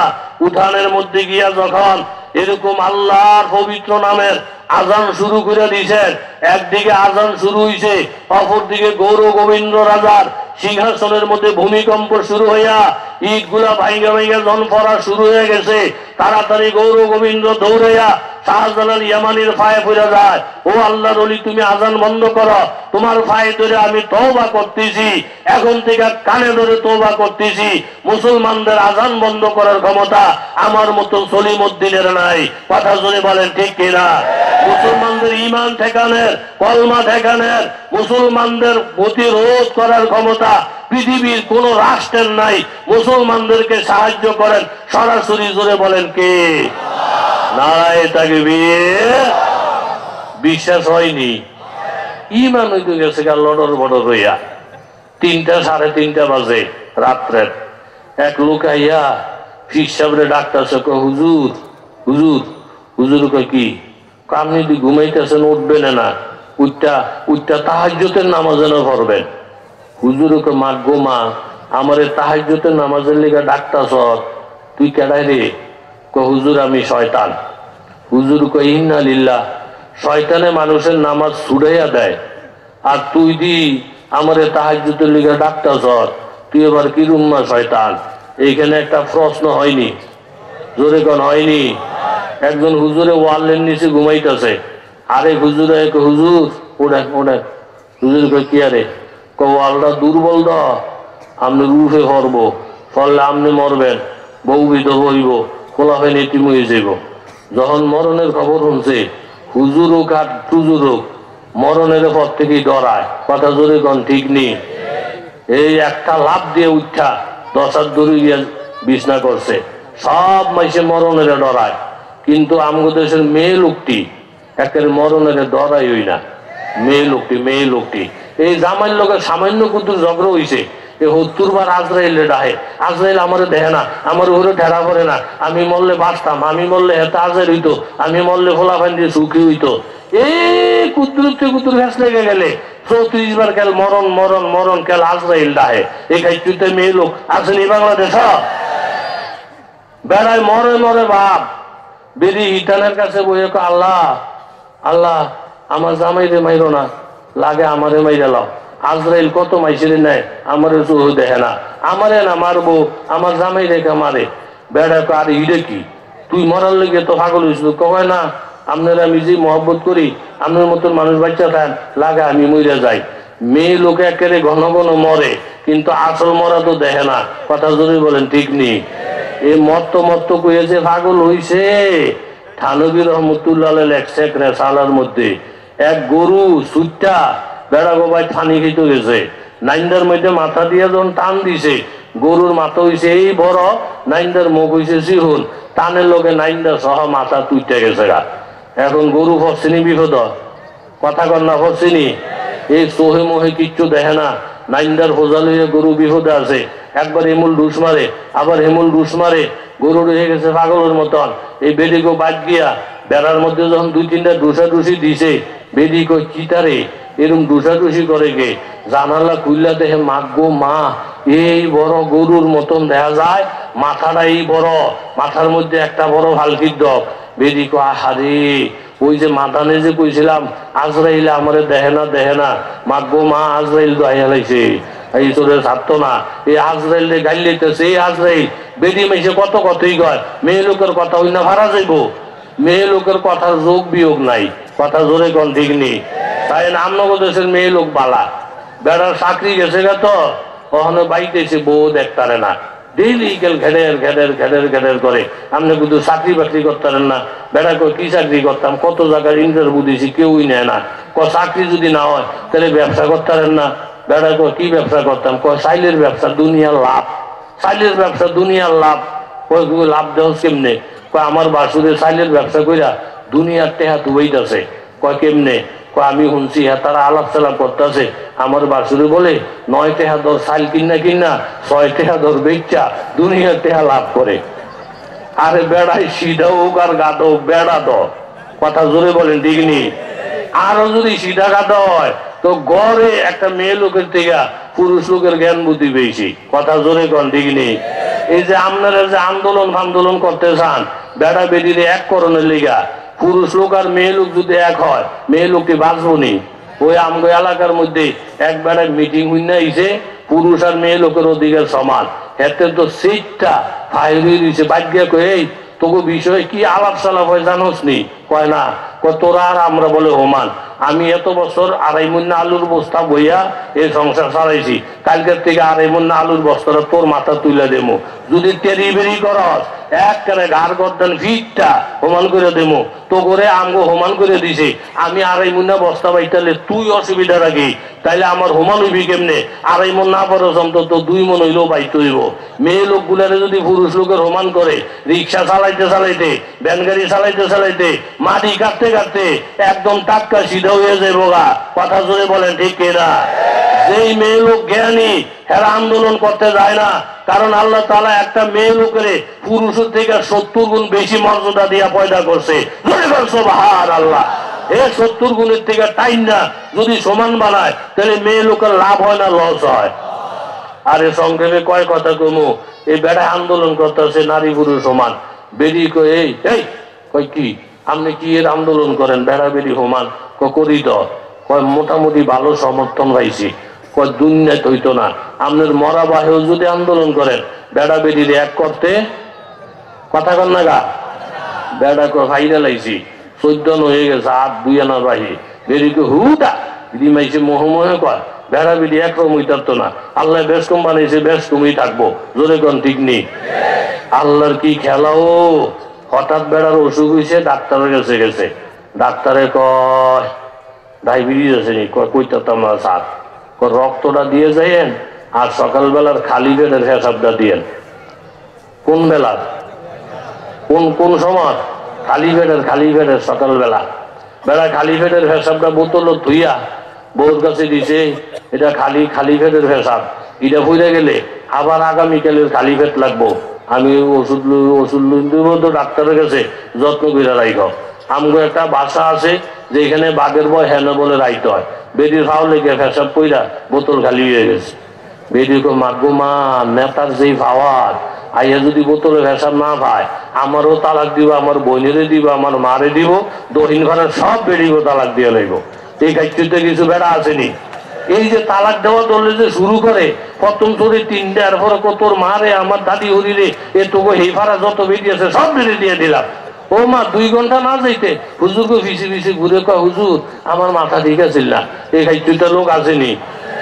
উঠানের মধ্যে গিয়া যখন এরকম আল্লাহর পবিত্র নামের আজান শুরু করে দিয়েছেন, একদিকে আজান শুরু হয়েছে, অপরদিকে গৌর গোবিন্দ রাজার সিংহাসনের মধ্যে ভূমিকম্প শুরু হইয়া ইট গুলা ভাইঙ্গা ভাইঙ্গা জন পড়া শুরু হয়ে গেছে। তাড়াতাড়ি গৌর গোবিন্দ দৌড়াইয়া শাহজালাল ইয়ামানির পায়ে পড়ে যায়, ও আল্লাহর ওলি তুমি আজান বন্ধ করো, তোমার পায়ে ধরে আমি তওবা করতেছি, এখন থেকে কানে ধরে তওবা করতেছি। মুসলমানদের আজান বন্ধ করার ক্ষমতা আমার মতো সলিমউদ্দিনের নাই। কথা জোরে বলেন ঠিক কিনা? মুসলমানদের ঈমান ঠেকানের, কলমা ঠেকানের, মুসলমানদের প্রতিরোধ করার ক্ষমতা পৃথিবীর কোন রাষ্ট্রের নাই। মুসলমানদেরকে সাহায্য করেন সরাসরি। জোরে বলেন কে? নারায়ে তাকবীর। বিশ্বাস হয়নি, ঈমান হইতে গেছে লড়র বড় হইয়া। 3টা 3:30 বাজে রাত্রের এক লোক আইয়া ফির সাহেবরে ডাকতেছে, হুজুর হুজুর হুজুর কয় কি? আপনি যদি ঘুমাইতেছেন উঠবেন না, উঠটা তাহাজ্জুদের নামাজে না পড়বেন। হুজুর কয় মা গো মা, আমারে তাহাজ্জুদের নামাজের লিগা ডাকতাছ, তুই কেডাই রে? হুজুর আমি শয়তান। হুজুর কয় ইন্না লিল্লাহ। শয়তানে মানুষের নামাজ ছুড়াইয়া দেয়, আর তুই দি আমারে তাহাজ্জুদের লিগা ডাকতাছ, তুই এবার কি রুম্মা শয়তান? এইখানে একটা প্রশ্ন হয়নি? জোরে কোন হয়নি? একজন হুজুরে ওয়ালের নিচে ঘুমাইতেছে, আরেক হুজুরে হুজুর ওড়েন ওড়েন। হুজুর কয় কি আরে? ওয়ালটা দুর্বল দ, আপনি রুফে হরবো, ফললে আপনি মরবেন, বউ বিধব হইব, খোলা হয় নেতি মরে যাইব। যখন মরণের খবর শুনছে, হুজুর হোক আর টুজুর হোক, মরণের পর থেকেই ডরায়। কথা জোরে কোন ঠিক নেই? এই একটা লাভ দিয়ে উঠা 10 হাত দূরে গিয়ে বিছনা করছে। সব মাইসে মরণের ডরায়, কিন্তু আমগো দেশের মেয়ে লোকটি একের মরণের ডরাই হই না। মেয়ে লোকটি এই জামাইর লোকের সামান্য কুতুর ঝগড়া হইছে, 70 বার আজরাইল ডাহে। আজরাইল আমারে দেখে না, আমার উপরে ঠেরা পড়ে না, আমি মরলে বাঁচতাম, আমি মরলে হেতা আজের হইতো, আমি মরলে ফোলা ফান দিয়ে সুখী হইতো। এই কুতুর ভেস লেগে গেলে 34 বার কেল মরণ মরণ মরণ কেল আজরাইল ডাহে। এই খাইতে মেয়ে লোক আসেনি বাংলাদেশ, বেড়ায় মরে মরে বাপ। বেরি হিটানের কাছে বইয়ে আল্লাহ আল্লাহ আমার জামাইরে মাইরো না, লাগে আমারে মাইরে লাও। আজরাইল কত মাইসিরে নেয়, আমারে চোখ দেখে না, আমারে না মারবো, আমার জামাই রেখে মারে। বেড়ায় আর হিডে কি, তুই মরার লেগে তো পাগল হয়েছিল। কয় না, আপনারা আমি যে মহব্বত করি, আপনার মতন মানুষ বাচ্চা থাকেন, লাগে আমি মরে যাই। মেয়ে লোকে একেবারে ঘন ঘন মরে, কিন্তু আসল মরা তো দেখে না। কথা যদি বলেন ঠিক নেই? এই মত্ত কইছে পাগল হইছে। থানবী রহমতুল্লাহ লেখছে সালার মধ্যে এক গরু সুইটা বেড়া গোবাই থানি খেতে গেছে, নাইন্দার মধ্যে মাথা দিয়ে যখন টান দিছে, গরুর মাথা হইছে এই বড়, নাইন্দার মুখ হইছে সিহুন, টানের লোকে নাইন্দা সহ মাথা তুইতে গেছে গা। এখন গরু ফসছিনি বিপদ, কথা কন্যা ফসছিনি, এই সোহে মোহে কিচ্ছু দেখে না। নাইন্দার ফোজাল হয়ে গরু বিপদে আছে, একবার হেমুল ডুস মারে, আবার হেমুল ডুস মারে, গরু রয়ে গেছে পাগলের মতন। এই বেডিকে বাদ গিয়া বেড়ার মধ্যে যখন 2-3টা ডুসাডুসি দিছে, বেডি কই চিতারে এরকম ডুসাডুসি করে গে, জানালা খুললা দেখে মা গো মা, এই বড় গরুর মতন দেখা যায়, মাথাটা এই বড়, মাথার মধ্যে একটা বড় ভালকির ডগ। বেডি কো আহারে, ওই যে মাথানে যে কইছিলাম আজরাইলে আমারে দেখে না, মা গো মা আজরাইল তো আইয়া লাইছে। এই চোরের ছাড়তো না, এই আজরাইল গাইল লইতেছে, এই আজরাইল। বেদি মেসে কতই কয়, মেয়ে লোকের কথা হই না ভাড়া যাইব, মেয়ে লোকের কথার যোগ বিয়োগ নাই। কথা জোরে কোন ঠিক নেই? তাই আমনগর দেশের মেয়ে লোক বালা, বেড়ার চাকরি গেছে গা তো, ওখানে বাইতেছে বউ দেখতারে না, ডেইলি গেল ঘেডের করে। আপনি কিন্তু চাকরি বাকরি করতারেন না। বেড়া কই কি চাকরি করতাম, কত জায়গায় ইন্টারভিউ দিয়েছি, কেউই নেয় না। চাকরি যদি না হয় তাহলে ব্যবসা করতারেন না। বেড়া কই কি ব্যবসা করতাম, সাইলের ব্যবসা, দুনিয়ার লাভ, সাইলের ব্যবসা দুনিয়ার লাভ। লাভ দেওয়া কেমনে? আমার বাসুরে সাইলের ব্যবসা কইরা দুনিয়ার টেহা তুইতেছে। কয় কেমনে? কয় আমি শুনছি হ্যাঁ তারা আলাপ সালাপ করতেছে। আমার বাসুরে বলে 9 টেহা দর সাইল কিনা 6 টেহা দর বেচা দুনিয়ার টেহা লাভ করে। আরে বেড়াই সিধা হোক আর গাধা হোক, বেড়া তো কথা জোরে বলেন ঠিক নি? আরো যদি সিধা গাধা হয় তো গড়ে একটা মেয়ে লোকের থেকে পুরুষ লোকের জ্ঞান বুদ্ধি বেশি। কথা জোরে কন ঠিক নি? এই যে আপনারা যে আন্দোলন করতে চান বেড়া বেড়িরে এক করণের লিগা, পুরুষ লোক আর মেয়ে লোক যদি এক হয় মেয়ে লোকটি বাঁচবো নি? ওই আমগো এলাকার মধ্যে একবার এক মিটিং হইনা আইছে, পুরুষ আর মেয়ে লোকের অধিকার সমান। এতে তো সিটটা ফাইল হয়ে দিয়েছে। বাগ্যা কয়ে এই তোকে বিষয়ে কি আলাপ সালাপ হয় জানোস নি? কয় না। কয় তোরা আর আমরা বলে হোমান। আমি এত বছর 2.5 মণ আলুর বস্তা বইয়া এই সংসার চালাইছি, কালকের থেকে 2.5 মণ আলুর বস্তাটা তোর মাথা তুলে দেবো। যদি টেরি বেরি করস একবারে ঘাড় গর্দান ফিটটা হোমান করে দেবো। তো করে আমগো হোমান করে দিছে। আমি 2.5 মণ বস্তা বাইতালে তুই অসুবিধা রাখি, তাইলে আমার হোমান হইবি কেমনে? 2.5 মণ না পড়স অন্তত 2 মণ হইলেও বাইতে হইব। মেয়ে লোক গুলারে যদি পুরুষ লোকের হোমান করে, রিক্সা চালাইতে চালাইতে, ভ্যান গাড়ি চালাইতে চালাইতে, মাটি কাটতে কাটতে একদম টাটকা সিধা হয়ে যায় বোগা। কথা জোরে বলেন ঠিক কিনা? যেই মেয়ে লোক জ্ঞানী এরা আন্দোলন করতে যায় না, কারণ আল্লাহ তাআলা একটা মেয়ে লোকের পুরুষের থেকে 70 গুণ বেশি মর্যাদা দিয়া পয়দা করছে। সুবহানাল্লাহ। 70 গুণের থেকে টাইম না যদি সমান বানায় তাহলে মেয়ে লোকের লাভ হয় না লস হয়? আরে সংক্ষেপে কয় কথা কমু, এই বেড়া আন্দোলন করতেছে নারী পুরুষ সমান। বেরি কই এই কই কি আপনি কি এর আন্দোলন করেন? বেড়া বেরি সমান করি তো। কয় মোটামুটি ভালো সমর্থন পাইছি। কয় দুনিয়ায় হইতো না, আপনার মরা বাহেও যদি আন্দোলন করেন বেড়া বেরির এক করতে কথা কন না গা। বেড়া ভাইরা লাইছি 14 হয়ে গেছে 8 2 আনা বাহি। বেরিকে হুটা রিমাইছে মোহমোহে কয় বেড়া বেরি একরকম হইতারতো না। আল্লাহ বেশ কম বানাইছে, বেশ তুমি থাকবো। জোরে কন ঠিক নেই? আল্লাহর কি খেলা! ও হঠাৎ বেড়ার অসুখ হয়েছে, ডাক্তারের কাছে গেছে। ডাক্তারে কয় ডায়াবেটিস আছে নি? কইতাম না স্যার। রক্তটা দিয়ে যাইয়েন আর সকালবেলার খালি পেটের হিসাবটা দিয়েন। কোন বেলার কোন সময়? খালি পেটের সকালবেলা। বেলা খালি পেটের হিসাবটা বোতল ধুইয়া বউর কাছে দিছে, এটা খালি পেটের হিসাব। এটা ফুরে গেলে আবার আগামীকালের খালি পেট লাগবো। আমি ওষুধ দিব তো ডাক্তারের কাছে যত্ন করে রাইখ। আমগো একটা বাসা আছে যেখানে বাঘের বয় হেন বলে রাইতে হয়। বেরির ফাও লেগে ফেসাব কইরা বোতল খালি হয়ে গেছে। বেরির মাগো মা নেতার যেই পাওয়ার, আইয়া যদি বোতলে ফেসাব না পায় আমারও তালাক দিব, আমার বোনেরে দিব, আমার মারে দিব, দক্ষিণ ঘরের সব বেরিয়ে তালাক দিয়ে লাগব। এই খাইতে কিছু বেড়া আসেনি। এই যে তালাক দেওয়া দলে যে শুরু করে প্রথম তোরে 3টে, আর পরে তোর মারে আমার দাদি হরিরে এ তোকে এই ভাড়া যত বেরিয়েছে সব বেরিয়ে দিয়ে দিলাম। ও মা 2 ঘন্টা না যাইতে হুজুরকে ফিসি ঘুরে কয় হুজুর আমার মাথা ঠিক আছে না। এই খাইতে লোক আসেনি।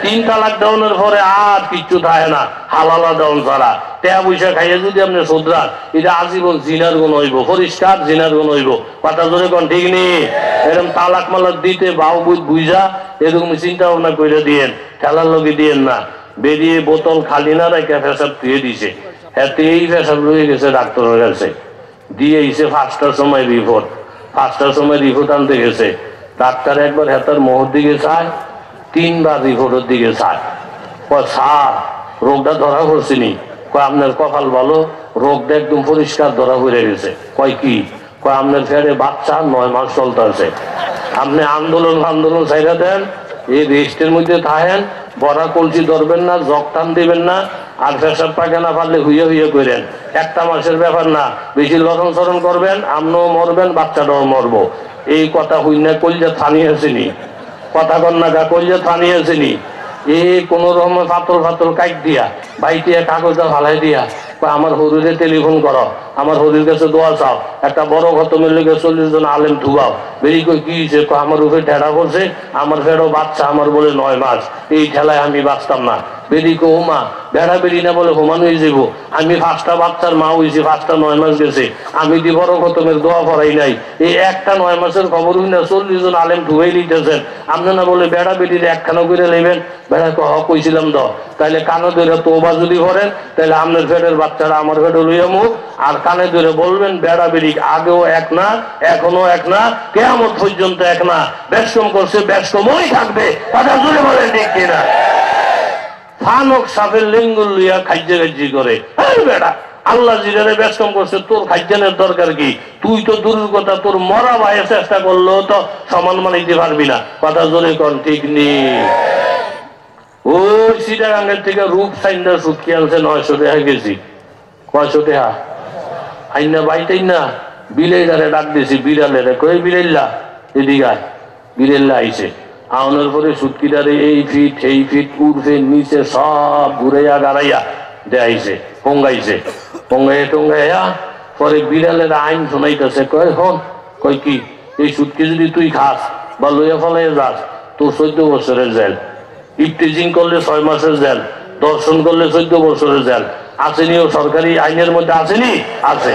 3 তালাক দেওয়ানোর পরে আর কিচ্ছু থাকে না হালালা দেওয়ান ছাড়া। টাকা পয়সা খাইয়ে যদি আপনি শুধরান এটা আজীবন জিনার গুণ হইব, পরিষ্কার জিনার গুণ হইব। কথা ধরে কোন ঠিক নেই? এরকম তালাক মালাক দিতে বাউ বুঝা এরকম চিন্তা ভাবনা করে দিয়েন, খেলার লোকে দিয়েন না। বেরিয়ে বোতল খালি না রেখে ফেসাব ধুয়ে দিছে। এতে এই ফেসাব লয়ে গেছে ডাক্তারের কাছে, দিয়ে এসে 5টার সময় রিপোর্ট। 5টার সময় রিপোর্ট আনতে গেছে। ডাক্তার একবার হেতার মোহর দিকে চায়, 3 বার রিপোর্টের দিকে চায়। কয় স্যার রোগটা ধরা পড়ছিনি? কয় আপনার কপাল ভালো, রোগটা একদম পরিষ্কার ধরা পড়ে গেছে। কয় কি? কয় আপনার ফেরে বাচ্চা 9 মাস চলতে আছে। আপনি আন্দোলন চাইরা দেন, এই রেস্টের মধ্যে থাকেন, বড়া কলসি ধরবেন না, জগ টান দিবেন না, আর পেশাব পায়খানা পারলে হুইয়ে করেন। 1টা মাসের ব্যাপার না, বেশি লক্ষণ করবেন, আপনিও মরবেন, বাচ্চাটাও মরবো। এই কথা হইনা কলজা থানিয়েছেনি। কথা কন্যা কলজা থানিয়েছেনি। কোন রকমের ফাতল কাইট দিয়া বাইটিয়া কাগজটা ফালাই দিয়া আমার হরিরে টেলিফোন করো, আমার হরির কাছে দোয়া চাও, একটা বড় খতমের লেগে 40 জন আলেম ধুবাও। বেরি কই কি আমার উপরে ঠেড়া করছে, আমার ফেরো বাচ্চা আমার বলে 9 মাস, এই ঠেলায় আমি বাঁচতাম না। বেরি কো হোমা বেড়া বেরি না বলে হোমান হয়ে যাব। আমি 5টা বাচ্চার মা হয়েছি, 5টা 9 মাস গেছে, আমি দি বড় খতমের দোয়া করাই নাই। এই একটা 9 মাসের খবর হই না 40 জন আলেম ধুবাই নিতেছেন। আপনি না বলে বেড়া বেরির একখানা করে নেবেন। বেড়া কইছিলাম তো, তাইলে কানো ধরে তোবা যদি করেন তাহলে আপনার ফেরের বাচ্চারা আমার ফেটে লইয়ামু, আর কানে ধরে বলবেন বেড়া বেড়ি আগেও এক না, এখনো এক না, কিয়ামত পর্যন্ত এক না। বেশকম করছে বেশকমই থাকবে, কথা জুড়ে বলেন ঠিক কিনা? ফানক সাপের লিঙ্গুল লইয়া খাইজে খাইজি করে, বেড়া আল্লাহ জিরারে বেশকম করছে, তোর খাইজানের দরকার কি? তুই তো দূরের কথা, তোর মরা ভাইয়ের চেষ্টা করলেও তো সমান মানিতে পারবি না, কথা জোরে কন ঠিক নেই। ওই সিটাগাঙ্গের থেকে রূপ সাইন্ডার সুটকি আনছে 900 টাকা কেজি। 900 টাকা আইনা বাইটাই না বিলেইদারে ডাক দিয়েছি, বিড়ালের কই বিড়াইলা এদিকে, বিড়াল্লা আইছে। আউনের পরে সুটকিটারে এই ফিট এই ফিট উর্ফে নিচে সব ঘুরাইয়া গাড়াইয়া দেয়াইছে, পঙ্গাইছে, পঙ্গাইয়া টঙ্গাইয়া পরে বিড়ালের আইন শোনাইতেছে, কয় হন, কয় কি এই সুটকি যদি তুই খাস বা লইয়া ফলাইয়া যাস তোর 14 বছরের জেল, ইফটিজিং করলে 6 মাসের জেল, দর্শন করলে 14 বছরের জেল। আসেনি ও সরকারি আইনের মধ্যে আসেনি? আছে।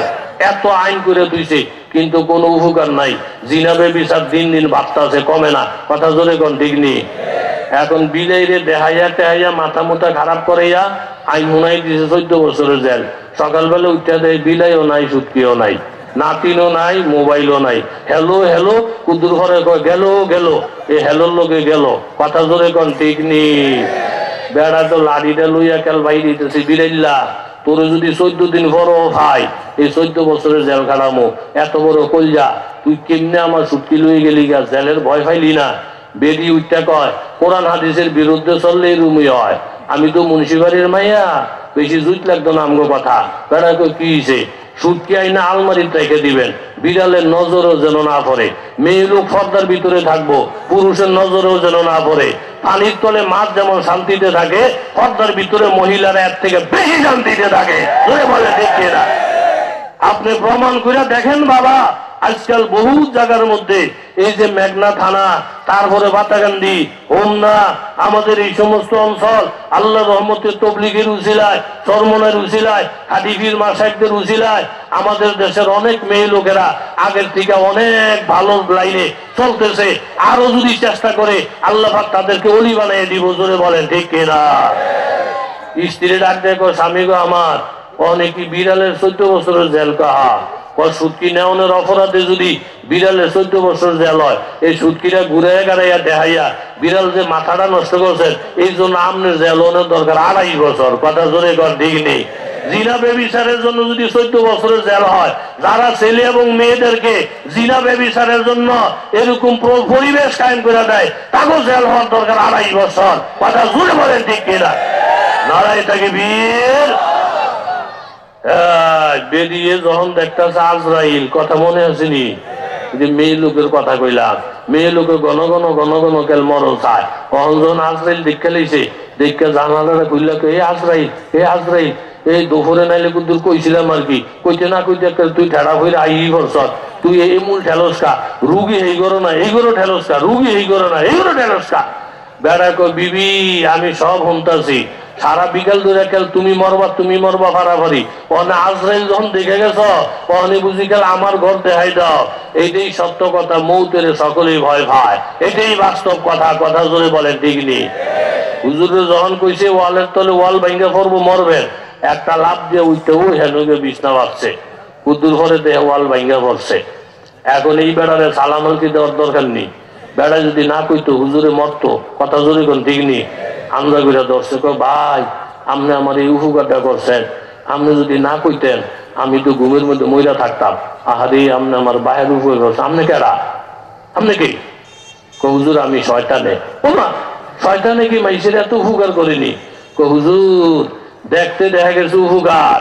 এত আইন করে তুইছে কিন্তু কোনো উপকার নাই। জিনাবে বিচার দিন দিন বাড়তাছে, কমে না, কথা জোরে কোন ঠিক নেই। এখন বিলেইরে দেহাইয়া টেহাইয়া মাথা মুথা খারাপ করাইয়া আইন শুনাই দিছে 14 বছরের জেল। সকালবেলা উঠতে দেয় বিলাইও নাই, সুটকিও নাই, নাতিনও নাই, মোবাইলও নাই। হ্যালো হ্যালো কুদুর ঘরে কয় গেল গেল, এই হ্যালোর লোকে গেল, কথা জোরে কোন ঠিক নেই। বেড়া তো লাড়িটা লইয়া কেল ভাই দিতেছি, বিড়াইল্লা তোর যদি 14 দিন বড় ভাই এই 14 বছরের জেল খাটামো, এত বড় কলজা তুই কেমনে আমার সুটকি লইয়ে গেলি গা, জেলের ভয় পাইলি না? বেদি উঠটা কয় কোরআন হাদিসের বিরুদ্ধে চললেই রুমি হয়, আমি তো মুন্সিবাড়ির মাইয়া, বেশি জুত লাগতো না আমগো কথা। বেড়া কই কি হইছে? সুটকি আইনা আলমারিতে রেখে দিবেন, বিড়ালের নজরও যেন না পড়ে, মেয়ে লোক পর্দার ভিতরে থাকবো, পুরুষের নজরেও যেন না পড়ে। পানির তলে মাছ যেমন শান্তিতে থাকে, পর্দার ভিতরে মহিলারা এর থেকে বেশি শান্তিতে থাকে, বলে দেখে না। আপনি প্রমাণ করে দেখেন বাবা, আজকাল বহু জায়গার মধ্যে এই যে মেঘনা থানা, তারপরে বাতাকান্দি, হোমনা, আমাদের এই সমস্ত অঞ্চল আল্লাহ রহমতের তবলিগের উসিলায়, চরমনের উসিলায়, হাদিফির মাসাইকদের উসিলায় আমাদের দেশের অনেক মেয়ে লোকেরা আগের থেকে অনেক ভালো লাইনে চলতেছে। আরো যদি চেষ্টা করে আল্লাহ পাক তাদেরকে অলি বানিয়ে দিব, জোরে বলেন ঠিক কিনা? স্ত্রী ডাক দেখো, স্বামী গো আমার, অনেকই বিড়ালের 14 বছরের জেল কাহা, সুটকি নেওয়ানোর অপরাধে যদি বিড়ালের 14 বছর জেল হয়, এই সুটকিটা ঘুরে গাড়াইয়া দেখাইয়া বিড়াল যে মাথাটা নষ্ট করছেন, এই জন্য আপনার জেল হওয়ার দরকার 2.5 বছর, কথা জোরে কর ঠিক নেই। জিনা বেবিচারের জন্য যদি 14 বছরের জেল হয়, যারা ছেলে এবং মেয়েদেরকে জিনা বেবিচারের জন্য এরকম পরিবেশ কায়েম করে দেয়, তাকেও জেল হওয়ার দরকার 2.5 বছর, কথা জোরে বলেন ঠিক কিনা? নারায় তাকবীর। বেরিয়ে যখন দেখতেছে আজরাইল, কথা মনে আসেনি? যে মেয়ে লোকের কথা কইলাম, মেয়ে লোকে ঘন ঘন ঘন ঘন কেল মরণ চায়, কখন যখন আজরাইল দেখে লইছে, দেখে জানালাটা খুললা, এই আজরাইল, এই আজরাইল, এই দুপুরে নাইলে কুদ্দুর কইছিলাম আর কি, কইতে না কইতে তুই ঠেড়া হইলে আই করছ, তুই এই মূল ঠেলসকা, রুগী এই করো না, এই করো ঠেলসকা, রুগী এই করো না, এই করো ঠেলসকা। বেড়া কই বিবি আমি সব শুনতাছি, সারা বিকাল ধরে খেল তুমি মরবা ফারাফারি, ওখানে আজরাইল যখন দেখে গেছ ওখানে বুঝি খেল আমার ঘর দেখাই দাও। এইটাই সত্য কথা, মৌতের সকলেই ভয় পায়, এটাই বাস্তব কথা, কথা জোরে বলেন ঠিক নেই। হুজুরে যখন কইছে ওয়ালের তলে ওয়াল ভাঙ্গা পড়বো মরবেন, একটা লাভ দিয়ে উঠতে ও হেনুকে বিছনা বাঁচছে, কুদ্দুর ঘরে দেহে ওয়াল ভাঙ্গা পড়ছে। এখন এই বেড়ারে সালামলকি দেওয়ার দরকার নেই, বেড়া যদি না কইতো হুজুরে মরতো, কথা জোরে কোন ঠিক নেই। আমরা করে দর্শক ভাই আপনি আমার এই উপকারটা করছেন, আপনি যদি না কইতেন আমি তো ঘুমের মধ্যে মইরা থাকতাম। আহারে আপনি আমার বাহের উপকার করছেন, আপনি কেডা? আপনি কি? হুজুর আমি শয়তানে। ও মা, শয়তানে কি মাইসের এত উপকার করিনি? হুজুর দেখতে দেখা গেছে উপকার,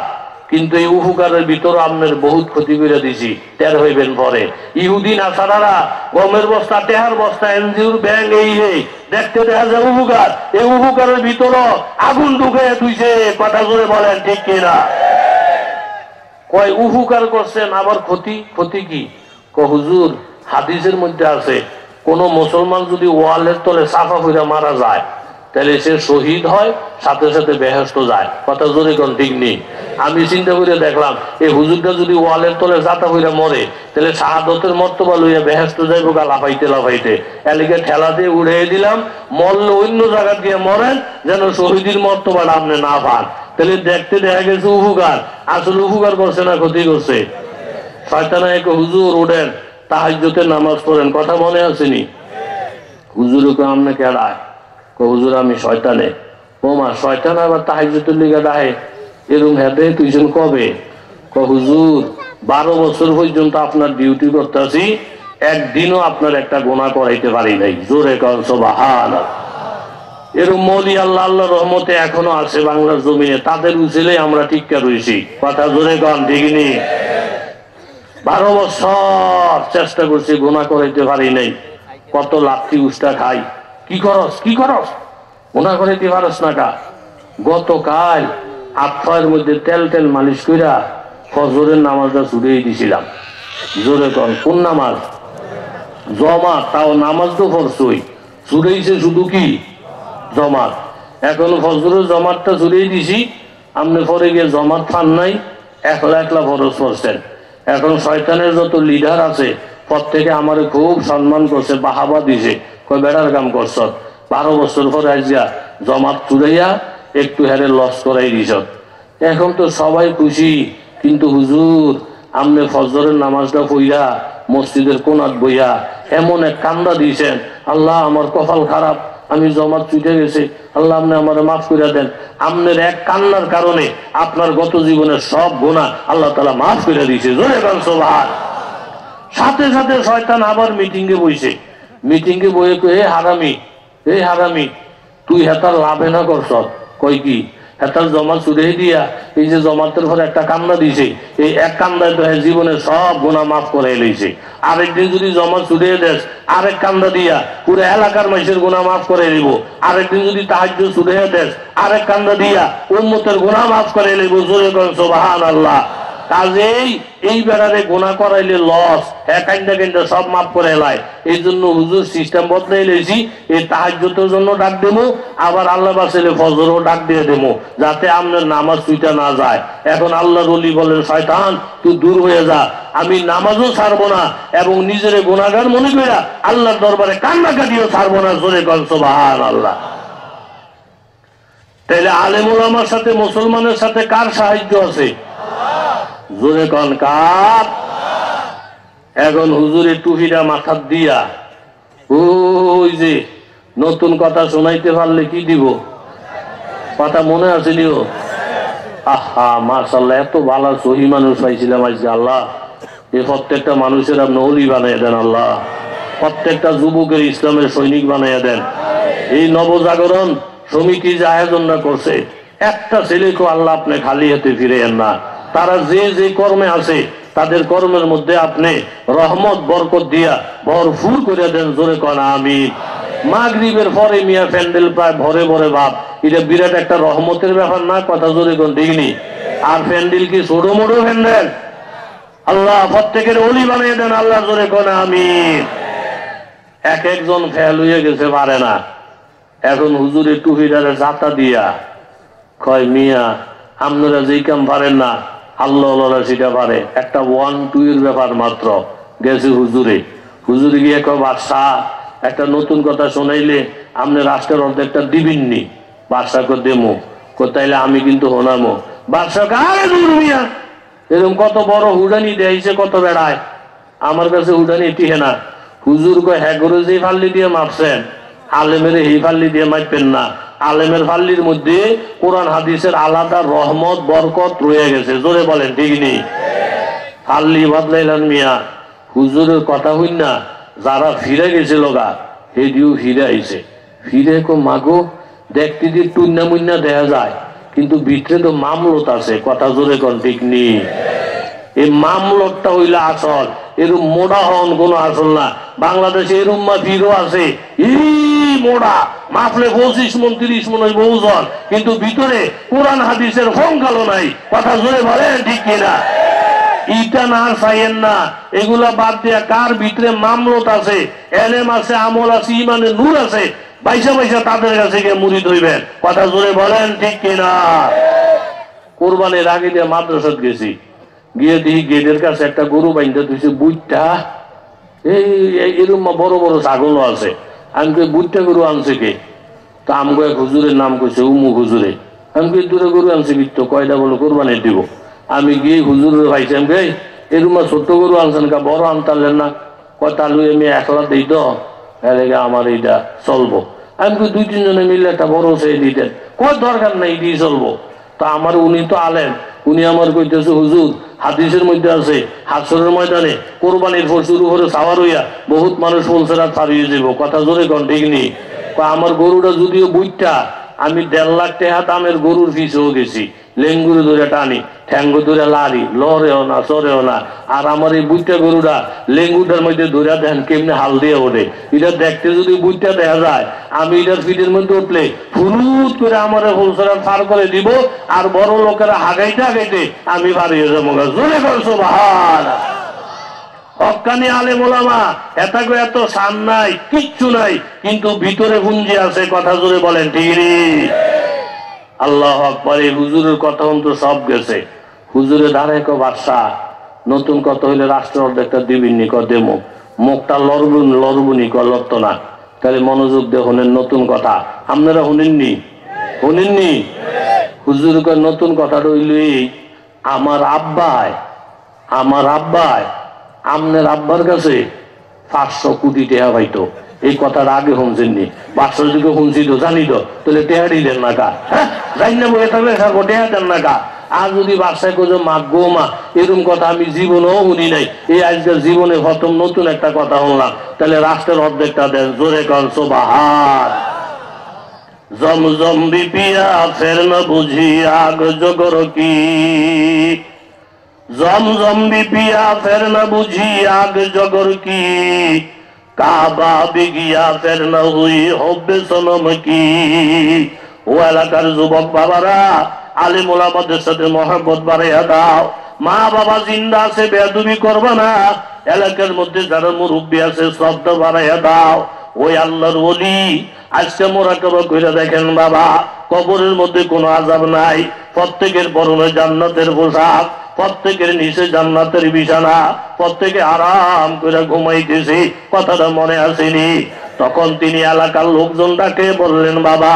কিন্তু এই উপকারের ভিতরে আপনার বহুত ক্ষতি করে দিছি, টের হইবেন পরে। ইহুদি নাসারারা গমের বস্তা, টেহার বস্তা, এনজিওর ব্যাংক, এই দেখতে দেখা যায় উপকার, এই উপকারের ভিতরে আগুন ঢুকে তুইছে, কথা জোরে বলেন ঠিক কিনা? কয় উপকার করছেন আবার ক্ষতি, ক্ষতি কি? হুজুর হাদিসের মধ্যে আছে কোন মুসলমান যদি ওয়ালের তলে সাফা ফিরা মারা যায় তাহলে সে শহীদ হয়, সাথে সাথে বেহেশত যায়, কথা জোরে কোন ঠিক নেই। আমি চিন্তা করে দেখলাম এই হুজুরটা যদি ওয়ালের তলে জাতা হইরা মরে তাহলে শাহাদতের মর্তবা লইয়া বেহেশত যাইব গা লাফাইতে লাফাইতে, এলিকে ঠেলা দিয়ে উড়িয়ে দিলাম, মরলে অন্য জায়গা গিয়ে মরেন যেন শহীদের মর্তবাটা আপনি না পান। তাহলে দেখতে দেখা গেছে উপকার, আসলে উপকার করছে না ক্ষতি করছে? শয়তানা এক হুজুর ওঠেন তাহাজ্জুদের নামাজ পড়েন, কথা মনে আসেনি? হুজুরকে আমনে কেডায়? হুজুর আমি শয়তানে। ও মা, শয়তান আবার তাহাজ্জুদের লিগা ডাহে? এরকম হেদে তুইছেন কবে? হুজুর 12 বছর পর্যন্ত আপনার ডিউটি করতেছি, একদিনও আপনার একটা গুনাহ করাইতে পারি নাই। জোরে কর সুবহানাল্লাহ। এরকম মৌলি আল্লাহ আল্লাহ রহমতে এখনো আছে বাংলার জমিনে, তাদের উচিলে আমরা টিক্কা রয়েছি। কথা জোরে কন, ঠিক নি? 12 বছর চেষ্টা করছি, গুনাহ করাইতে পারি নাই। কত লাত্তি উস্তা খাই, কি করস কি করস, গুনাহ করাইতে পারস না কা? গতকাল আত্মার মধ্যে তেল তেল মালিশ কইরা ফজরের নামাজটা ছুড়েই দিছিলাম। জোরে কন, কোন নামাজ? জমা। তাও নামাজ তো পড়ছই, ছুড়েইছে শুধু কি জমাত। এখন ফজরের জমাতটা ছুড়েই দিছি, আপনি পরে গিয়ে জমাত পান নাই, একলা একলা ফরজ পড়ছেন। এখন শয়তানের যত লিডার আছে প্রত্যেকে আমারে খুব সম্মান করছে, বাহাবা দিছে, কয় বেড়ার কাম করছ, 12 বছর পরে আইয়া জমাত চুড়াইয়া একটু হেরে লস করাই দিছ। এখন তো সবাই খুশি, কিন্তু হুজুর আপনি ফজরের নামাজটা পইরা মসজিদের কোনাত বইয়া এমন এক কান্দা দিয়েছেন, আল্লাহ আমার কপাল খারাপ, আমি জমাত ছুটে গেছি, আল্লাহ আপনি আমার মাফ করে দেন। আপনার এক কান্নার কারণে আপনার গত জীবনের সব গুনাহ আল্লাহ তাআলা মাফ করে দিয়েছে। জোরে বলেন সুবহানাল্লাহ। সাথে সাথে শয়তান আবার মিটিংয়ে বইছে, মিটিংয়ে বইয়ে কই, হে হারামি তুই হেতার লাভে না করছ? কই কি হেতার জমা ছুড়ে দিয়া এই যে জমাতের পরে একটা কান্না দিছে, এই এক কান্দায় তো জীবনের সব গুনাহ মাফ করে লইছে। আরেকদিন যদি জমা ছুড়ে দেস, আরেক কান্দা দিয়া পুরো এলাকার মানুষের গুনাহ মাফ করে দিব। আরেকদিন যদি তাহাজ্জুদ ছুড়ে দেস, আরেক কান্দা দিয়া উম্মতের গুনাহ মাফ করে লইব। জোরে করেন সুবহানাল্লাহ। কাজেই এই বেড়ারে গুনাহ করাইলে লস, কাইন্দা কাইন্দা সব মাফ করে এলাই। এই জন্য হুজুর সিস্টেম বদলাই লইছি, এই তাহাজ্জুদের জন্য ডাক দেবো, আবার আল্লাহ বাঁচাইলে ফজরও ডাক দিয়ে দেবো, যাতে আপনার নামাজ ছুটা না যায়। এখন আল্লাহর ওলি বলেন, শয়তান তুই দূর হয়ে যা, আমি নামাজও ছাড়বো না এবং নিজের গুনাহগার মনে কইরা আল্লাহর দরবারে কান্নাকাটিও ছাড়বো না। জোরে কর সুবহানাল্লাহ। তাইলে আলেম ওলামার সাথে মুসলমানের সাথে কার সাহায্য আছে? জোরে কন, কার? এখন হুজুরের টুপিটা মাথার দিয়া ওই যে নতুন কথা শোনাইতে পারলে কি দিব? কথা মনে আসেনিও? আহা মাশাআল্লাহ, এত ভালো সহি মানুষ পাইছিলাম আজকে। আল্লাহ এই প্রত্যেকটা মানুষের আপনি ওলি বানাইয়া দেন, আল্লাহ প্রত্যেকটা যুবকের ইসলামের সৈনিক বানাইয়া দেন। এই নবজাগরণ সমিতি যে আয়োজনটা করছে, একটা ছেলেকে আল্লাহ আপনি খালি হাতে ফিরেন না। তারা যে যে কর্মে আছে তাদের কর্মের মধ্যে আপনি রহমত বরকত দিয়া ভরপুর করে দেন। জোরে কন আমিন। মাগরিবের পরে মিয়া প্যান্ডেল প্রায় ভরে ভরে ভাব, এটা বিরাট একটা রহমতের ব্যাপার না? কথা জোরে কোন, ঠিকনি? আর প্যান্ডেল কি ছোট মোটো প্যান্ডেল? আল্লাহ প্রত্যেকের ওলি বানিয়ে দেন, আল্লাহ জোরে কোন আমিন। এক একজন ফেল হয়ে গেছে, পারে না। এখন হুজুরের টুপিটারে জাতা দিয়া কয়, মিয়া আপনারা যেই কাম পারেন না আল্লাহ সেটা পারে। একটা 1-2 এর ব্যাপার মাত্র। গেছে হুজুরে, হুজুরে গিয়ে কয়, বাদশাহ একটা নতুন কথা শোনাইলে আপনি রাষ্ট্রের অর্ধেকটা দিবেননি। বাদশাকে দেমো, তাইলে আমি কিন্তু হোনামো। বাদশাকে, আরে দূর মিয়া, এরকম কত বড় হুডানি দেয়ছে, কত বেড়ায়, আমার কাছে হুডানি টিহে না। হুজুর কয়, হ্যাঁ করে যে ফাল্লি দিয়ে মাপছেন, আলেমের এই ফাল্লি দিয়ে মাপবেন না। আলেমের ফাল্লির মধ্যে কোরআন হাদিসের আলাদা রহমত বরকত রয়ে গেছে। জোরে বলেন, ঠিক নেই? ফাল্লি বদলাইলেন মিয়া। হুজুরের কথা হইন না, যারা ফিরে গেছিল গা হেডিও ফিরে আইছে। ফিরে কো মাগো দেখতে দিয়ে টুন্না মুন্না দেখা যায়, কিন্তু ভিতরে তো মামলত আছে। কথা জোরে কন, ঠিক নেই? এই মামলতটা হইলে আসল, এরম মোড়া হন কোন আসল না। বাংলাদেশে এরম মাফিরও আছে, মোড়া মাফলে 25 মন 30 মন ওই বহুজন, কিন্তু ভিতরে কোরআন হাদিসের ফঙ্কালো নাই। কথা জোরে বলেন, ঠিক কিনা? ইটা না চাইয়েন না, এগুলা বাদ দিয়া কার ভিতরে মামলত আছে, এলেম আছে, আমল আছে, ইমানের নূর আছে, পয়সা পয়সা তাদের কাছে গিয়ে মুরিদ হইবেন। কথা জোরে বলেন, ঠিক কিনা? কোরবানির আগে দিয়ে মাদ্রাসাত গেছি, গিয়ে দেখি গেটের কাছে একটা গরু বাইন্ধা দিয়েছে, বুইটা এরকম বড় বড় ছাগলও আছে। আমি কই, বুইটা গরু আনছে কে? তা আমগো এক হুজুরের নাম কইছে, উমুক হুজুরে। আমি কি দূরে গরু আনছি বিত্ত কয়টা বলো কোরবানি দিব। আমি গিয়ে হুজুরের ভাইছি আমি কে এরকম ছোট্ট গরু আনছেন কা বড় আনতারলেন না কয় তাহলে আমি একলা দিই তো আমার এইটা চলবো। আমি কি 2-3 জনে মিলে একটা বড় সেই দিতেন কয় দরকার নাই দিয়ে চলবো। তা আমার উনি তো আলেন উনি আমার কইতেছে হুজুর হাদিসের মধ্যে আছে হাসরের ময়দানে কোরবানির পশুর উপরে সাওয়ার হইয়া বহুত মানুষ ফুলসেরাত ছাড়িয়ে যাব। কথা জোরে কোন ঠিক নেই। আমার গরুটা যদিও বুইটা আমি 1.5 লাখ টাকা দামের গরুর পিছেও গেছি লেঙ্গুরে ধরে টানি ঠ্যাঙ্গ ধরে লারি লড়েও না চড়েও না। আর আমার এই বুইটা গরুটা লেঙ্গুটার মধ্যে ধরে দেখেন কেমনি হাল দিয়ে ওঠে। এটা দেখতে যদি বুইটা দেখা যায় আমি এটার পিঠের মধ্যে উঠলে ফুরুত করে আমার ফুলসেরাত পার করে দিব আর বড় লোকেরা হাগাইতে হাগাইতে আমি বাড়িয়ে যাবো। জোরে করছো ভাই হক্কানি আলেম ওলামা এটাকে এত সান নাই কিচ্ছু নাই কিন্তু ভিতরে গুঞ্জি আছে। কথা জোরে বলেন ঠিক আল্লাহু আকবার। এই হুজুরের কথা তো সব গেছে হুজুরে দাঁড়ায় কো বাদশা নতুন কথা হইলে রাষ্ট্র অর্ধেকটা দিবিনি কর দেমো মুখটা লড়বুনি কর লড়ত না। তাহলে মনোযোগ দিয়ে শুনেন নতুন কথা আপনারা শুনেননি হুজুর কয় নতুন কথা রইল আমার আব্বায় আমনের আব্বার কাছে 500 কোটি টাকা পাইতো। এই কথাটা আগে শুনছেননি 500 দিকে শুনছি তো জানি তো তাহলে টেহা দিলেন না কা হ্যাঁ জানি না বলে থাকলে টেহা দেন না কা। আর যদি বাসায় কোথাও মা গো মা এরকম কথা আমি জীবনেও শুনি নাই এই আজকের জীবনে প্রথম নতুন একটা কথা শুনলাম। তাহলে রাষ্ট্রের অর্ধেকটা দেন জোরে কর সুবহান। জমজম বিপিয়া ফের না বুঝি আগ জগর কি জমজম বিপিয়া ফের না বুঝি আগ জগর কি কাবা বিগিয়া ফের না হুই হব্বে সনম কি। ও এলাকার যুবক বাবারা আলেম ওলামাদের সাথে মহব্বত বাড়াইয়া দাও। মা বাবা জিন্দা আছে বেয়াদবি করবা না। এলাকার মধ্যে যারা মুরব্বী আছে শ্রদ্ধা বাড়াইয়া দাও। ওই আল্লাহর ওলি আজকে মোরাকাবা কইরা দেখেন বাবা কবরের মধ্যে কোনো আযাব নাই। প্রত্যেকের পরনে জান্নাতের পোশাক প্রত্যেকের নিচে জান্নাতের বিছানা প্রত্যেকে আরাম করে ঘুমাইতেছে। কথাটা মনে আসেনি? তখন তিনি এলাকার লোকজন ডাকে বললেন বাবা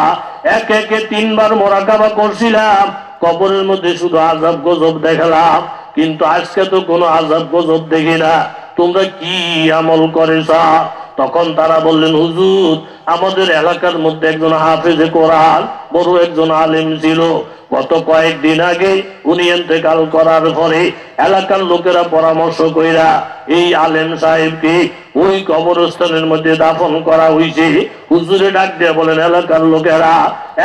একে একে 3 বার মোরাকাবা করছিলাম কবরের মধ্যে শুধু আযাব গজব দেখালাম কিন্তু আজকে তো কোনো আযাব গজব দেখি না। তোমরা কি আমল করেছ? তখন তারা বললেন হুজুর আমাদের এলাকার মধ্যে একজন হাফেজে কোরআন বড় একজন আলেম ছিল। গত কয়েকদিন আগে উনি ইন্তেকাল করার পরে এলাকার লোকেরা পরামর্শ কইরা এই আলেম সাহেবকে ওই কবরস্থানের মধ্যে দাফন করা হয়েছে। হুজুরে ডাক দিয়ে বলেন এলাকার লোকেরা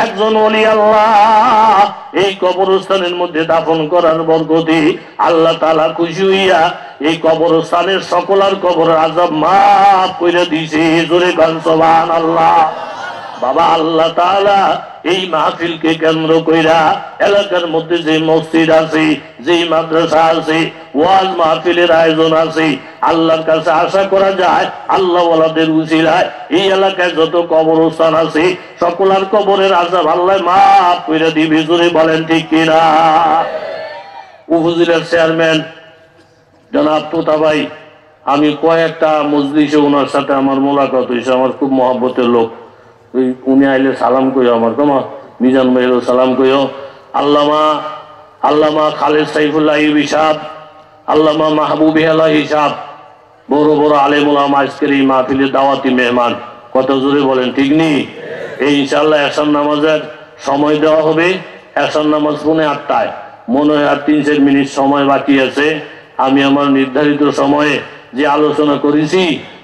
একজন ওলি আল্লাহ এই কবরস্থানের মধ্যে দাফন করার বরকতে আল্লাহ তাআলা খুশি হইয়া এই কবরস্থানের সকলের কবরের আযাব মাফ কইরা দিয়েছে। জোরে গান সুবহানাল্লাহ। বাবা আল্লাহ তাআলা এই মাহফিলকে কেন্দ্র কইরা এলাকার মধ্যে যে মসজিদ আছে যে মাদ্রাসা আছে ওয়াজ মাহফিলের আয়োজন আছে আল্লাহর কাছে আশা করা যায় আল্লাহ ওয়ালাদের উসিলায় এই এলাকায় যত কবরস্থান আছে সকলের কবরের আযাব আল্লাহ মাফ কইরা দিবে। জোরে বলেন ঠিক কিনা? উপজেলার চেয়ারম্যান জনাব তোতা ভাই আমি কয়েকটা মজলিসে ওনার সাথে আমার মোলাকাত হয়েছে। আমার খুব মহব্বতের লোক। উনি আইলে সালাম কইও আমার কমা মিজান ভাইয়েরও সালাম কইও। আল্লামা খালেদ সাইফুল্লাহ হিসাব আল্লামা মাহবুব আল্লাহ হিসাব বড় বড় আলেম ওলামা আজকের এই মাহফিলের দাওয়াতি মেহমান। কত জোরে বলেন ঠিক নেই? এই ইনশাআল্লাহ এশার নামাজের সময় দেওয়া হবে। এশার নামাজ 8:30 মনে হয় আর 3-4 মিনিট সময় বাকি আছে। আমি আমার নির্ধারিত সময়ে যে আলোচনা করেছি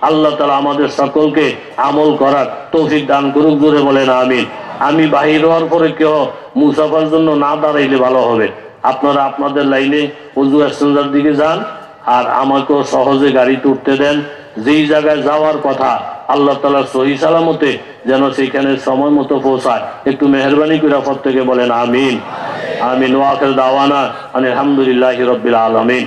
আল্লাহ তাআলা আমাদের সকলকে আমল করার তৌফিক দান করুক। জোরে বলেন আমিন। আমি বাহির হওয়ার পরে কেউ মুসাফার জন্য না দাঁড়াইলে ভালো হবে। আপনারা আপনাদের লাইনে ওযু ইস্তেনজার দিকে যান আর আমাকেও সহজে গাড়িতে উঠতে দেন। যেই জায়গায় যাওয়ার কথা আল্লাহ তাআলা সহি সালামতে যেন সেখানে সময় মতো পৌঁছায়। একটু মেহেরবানি করে প্রত্যেকে বলেন আমিন আমিন। ওয়া আখির দাওয়ানা আলহামদুলিল্লাহি রাব্বিল আলামিন।